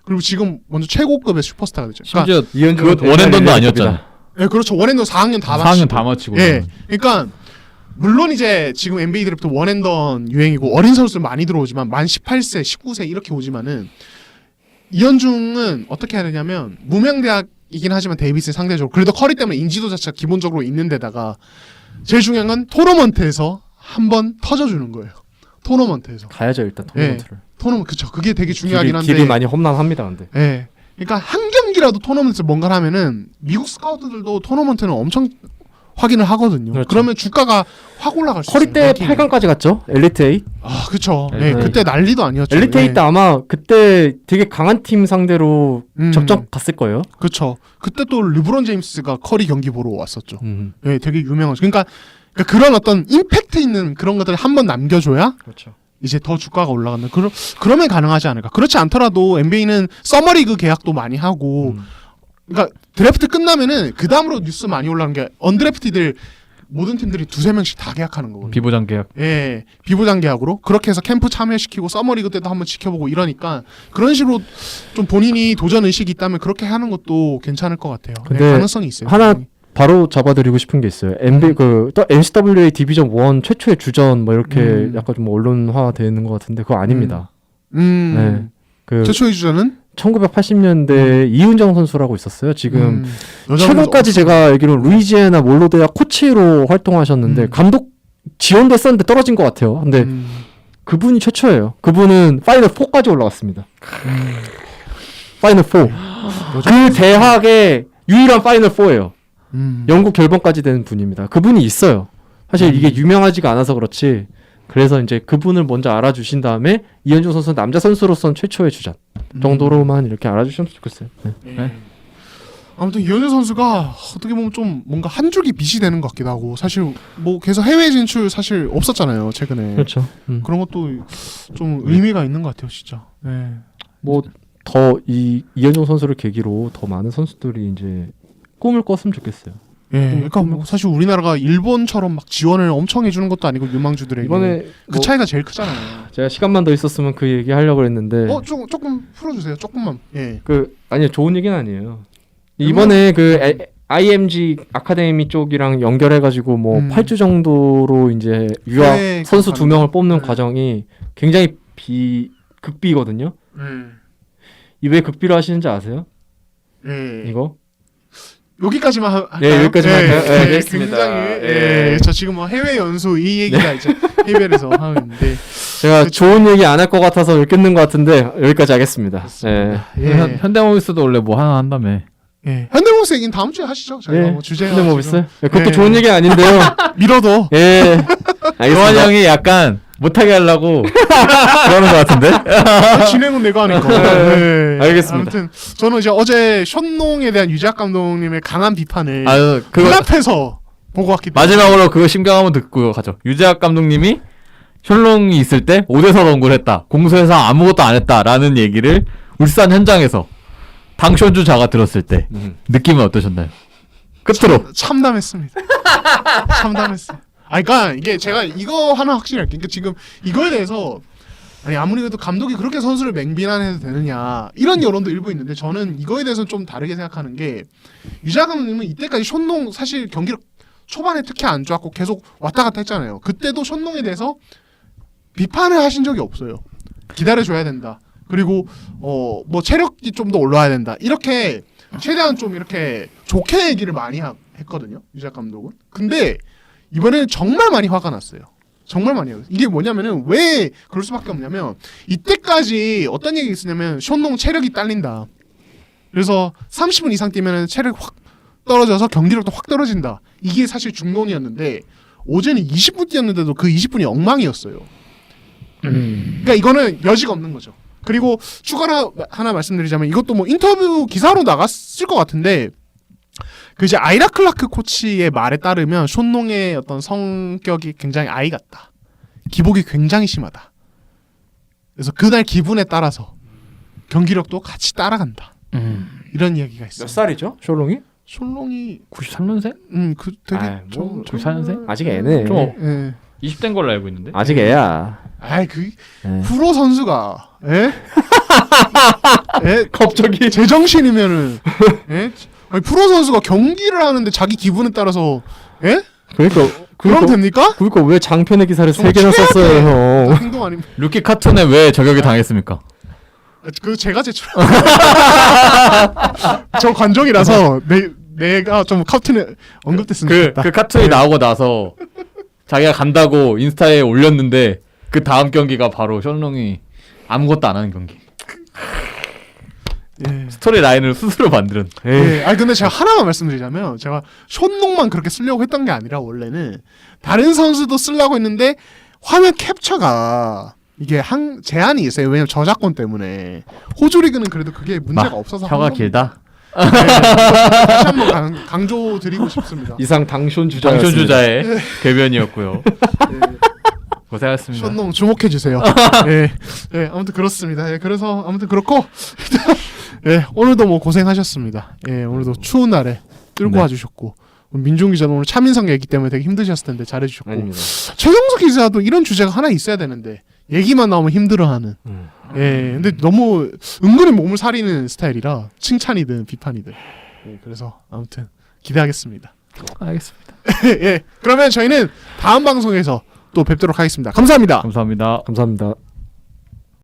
그리고 지금 먼저 최고급의 슈퍼스타가 됐죠. 그러니까, 심지어 그거 원앤던도 아니었잖아 예, 그렇죠. 원앤더 4학년 다 4학년 다 마치고 예, 그러니까 물론 이제 지금 NBA 드래프트 원앤던 유행이고 어린 선수들 많이 들어오지만 만 18세, 19세 이렇게 오지만은 이현중은 어떻게 해야 되냐면 무명대학이긴 하지만 데이비스 상대적으로 그래도 커리 때문에 인지도 자체가 기본적으로 있는 데다가 제일 중요한 건 토너먼트에서 한번 터져주는 거예요. 토너먼트에서. 가야죠 일단 토너먼트를. 토너먼트 그쵸. 그게 되게 중요하긴 한데. 길이 많이 험난합니다 근데. 예. 그러니까 한 경기라도 토너먼트에서 뭔가를 하면은 미국 스카우트들도 토너먼트는 엄청 확인을 하거든요. 그렇죠. 그러면 주가가 확 올라갈 수 있어요. 커리 때 8강까지 갔죠. 엘리트 A. 아, 그쵸. 네. 예, 그때 난리도 아니었죠. 엘리트 A 때 아마 그때 되게 강한 팀 상대로 음. 접전 갔을 거예요. 그쵸. 그때 또 르브론 제임스가 커리 경기 보러 왔었죠. 예, 되게 유명하죠. 그러니까 그런 어떤 임팩트 있는 그런 것들을 한번 남겨줘야 그렇죠. 이제 더 주가가 올라간다. 그러면 가능하지 않을까. 그렇지 않더라도 NBA는 서머리그 계약도 많이 하고, 그러니까 드래프트 끝나면은 그 다음으로 뉴스 많이 올라오는 게 언드래프티들 모든 팀들이 2-3명씩 다 계약하는 거거든요. 비보장 계약. 예, 비보장 계약으로 그렇게 해서 캠프 참여시키고 서머리그 때도 한번 지켜보고 이러니까 그런 식으로 좀 본인이 도전 의식이 있다면 그렇게 하는 것도 괜찮을 것 같아요. 근데 가능성이 있어요. 하나 바로 잡아드리고 싶은 게 있어요. 또 NCAA 디비전 1 최초의 주전 뭐 이렇게 약간 좀 언론화되는 것 같은데 그거 아닙니다. 네. 그 최초의 주자는 1980년대 이훈정 선수라고 있었어요. 지금 여자분도 최근까지 제가 알기로는 루이지애나 몰로 대학 코치로 활동하셨는데 감독 지원도 했었는데 떨어진 것 같아요. 근데 그분이 최초예요. 그분은 파이널 4까지 올라갔습니다. 파이널 4. 그 대학의 유일한 파이널 4예요. 영국 결번까지 된 분입니다. 그분이 있어요. 사실 이게 유명하지가 않아서 그렇지. 그래서 이제 그분을 먼저 알아주신 다음에 이현중 선수는 남자 선수로서는 최초의 주전 정도로만 이렇게 알아주시면 좋겠어요. 네. 네. 아무튼 이현중 선수가 어떻게 보면 좀 뭔가 한 줄기 빛이 되는 것 같기도 하고 사실 뭐 계속 해외 진출 사실 없었잖아요 최근에. 그렇죠. 그런 것도 좀 의미가 있는 것 같아요 진짜. 네. 뭐 더 이현중 선수를 계기로 더 많은 선수들이 이제 꿈을 꿨으면 좋겠어요. 예, 그러니까 뭐 사실 우리나라가 일본처럼 막 지원을 엄청 해주는 것도 아니고 유망주들에게 이번에 그 차이가 제일 크잖아요. 제가 시간만 더 있었으면 그 얘기 하려고 했는데 조금 풀어주세요. 조금만. 예. 아니요 좋은 얘기는 아니에요. 이번에 IMG 아카데미 쪽이랑 연결해가지고 뭐 8주 정도로 이제 유학 선수 2명을 뽑는 과정이 굉장히 극비거든요. 이 왜 극비로 하시는지 아세요? 이거? 여기까지만 할까요? 네, 여기까지만 할까요? 네, 알겠습니다. 굉장히 저 지금 뭐 해외 연수 이 얘기가 이제 해외에서 하고 있는데 제가 좋은 얘기 안 할 것 같아서 여기 끊는 것 같은데 여기까지 하겠습니다. 현대모비스도 원래 뭐 하나 한다며. 예. 현대모비스 얘기는 다음 주에 하시죠. 저희가 뭐 주제가 현대모비스? 그것도 좋은 얘기 아닌데요. 밀어도. 예. 조한 형이 약간 못하게 하려고 그러는 것 같은데. 진행은 내가 하니까. 네. 알겠습니다. 아무튼 저는 이제 어제 션농에 대한 유재학 감독님의 강한 비판을 그거 눈앞에서 보고 왔기 때문에 마지막으로 그거 심경 한번 듣고 가죠. 유재학 감독님이 션롱이 있을 때 5대4 농구를 했다. 공수에서 아무것도 안 했다라는 얘기를 울산 현장에서 당션주자가 들었을 때 느낌은 어떠셨나요? 끝으로 참담했습니다. 참담했어요. 그러니까 이게 제가 이거 하나 확실히 할게요. 그러니까 지금 이거에 대해서 아무리 그래도 감독이 그렇게 선수를 맹비난해도 되느냐 이런 여론도 일부 있는데 저는 이거에 대해서는 좀 다르게 생각하는 게 유재학 감독님은 이때까지 션농 사실 경기력 초반에 특히 안 좋았고 계속 왔다 갔다 했잖아요. 그때도 션농에 대해서 비판을 하신 적이 없어요. 기다려줘야 된다. 그리고 뭐 체력이 좀 더 올라와야 된다. 이렇게 최대한 좀 이렇게 좋게 얘기를 많이 했거든요. 유재학 감독은. 근데 이번에는 정말 많이 화가 났어요. 정말 많이 해요. 이게 뭐냐면은 왜 그럴 수밖에 없냐면 이때까지 어떤 얘기 있었냐면 션농 체력이 딸린다. 그래서 30분 이상 뛰면은 체력이 확 떨어져서 경기력도 확 떨어진다. 이게 사실 중론이었는데 어제는 20분 뛰었는데도 그 20분이 엉망이었어요. 그러니까 이거는 여지가 없는 거죠. 그리고 추가로 하나 말씀드리자면 이것도 뭐 인터뷰 기사로 나갔을 것 같은데 그 이제 아이라 클라크 코치의 말에 따르면 션농의 어떤 성격이 굉장히 아이 같다. 기복이 굉장히 심하다. 그래서 그날 기분에 따라서 경기력도 같이 따라간다. 이런 이야기가 있어요. 몇 살이죠? 션롱이? 션롱이 93년생? 그 되게 뭐 94년생? 아직 애네. 좀 20대인 걸로 알고 있는데. 아직 애야. 프로 선수가 갑자기 제정신이면은 프로 선수가 경기를 하는데 자기 기분에 따라서 그럼 됩니까? 그러니까 왜 장편의 기사를 3개나 썼어요, 형? 행동 아닙니까? 루키 카툰에 왜 저격이 당했습니까? 그 제가 제출. 저 관종이라서 내가 좀 카툰에 언급됐으면 좋겠다. 그 카툰이 나오고 나서 자기가 간다고 인스타에 올렸는데 그 다음 경기가 바로 션롱이 아무것도 안 하는 경기. 스토리 라인을 스스로 만드는. 근데 제가 하나만 말씀드리자면 제가 션농만 그렇게 쓰려고 했던 게 아니라 원래는 다른 선수도 쓰려고 했는데 화면 캡처가 이게 제한이 있어요. 왜냐면 저작권 때문에. 호주 리그는 그래도 그게 문제가 없어서 혀가 길다. 다시 한번 강조드리고 싶습니다. 이상 당션주자의 궤변이었고요. 고생하셨습니다. 션농 주목해 주세요. 예, 예, 아무튼 그렇습니다. 예, 그래서 아무튼 그렇고 예, 오늘도 뭐 고생하셨습니다. 예, 오늘도 추운 날에 끌고 네. 와주셨고 민중 기자는 오늘 차민석 얘기 때문에 되게 힘드셨을 텐데 잘해주셨고 아닙니다. 최경석 기자도 이런 주제가 하나 있어야 되는데 얘기만 나오면 힘들어하는. 예, 근데 너무 은근히 몸을 사리는 스타일이라 칭찬이든 비판이든. 예, 그래서 아무튼 기대하겠습니다. 알겠습니다. 예, 그러면 저희는 다음 방송에서 또 뵙도록 하겠습니다. 감사합니다. 감사합니다. 감사합니다.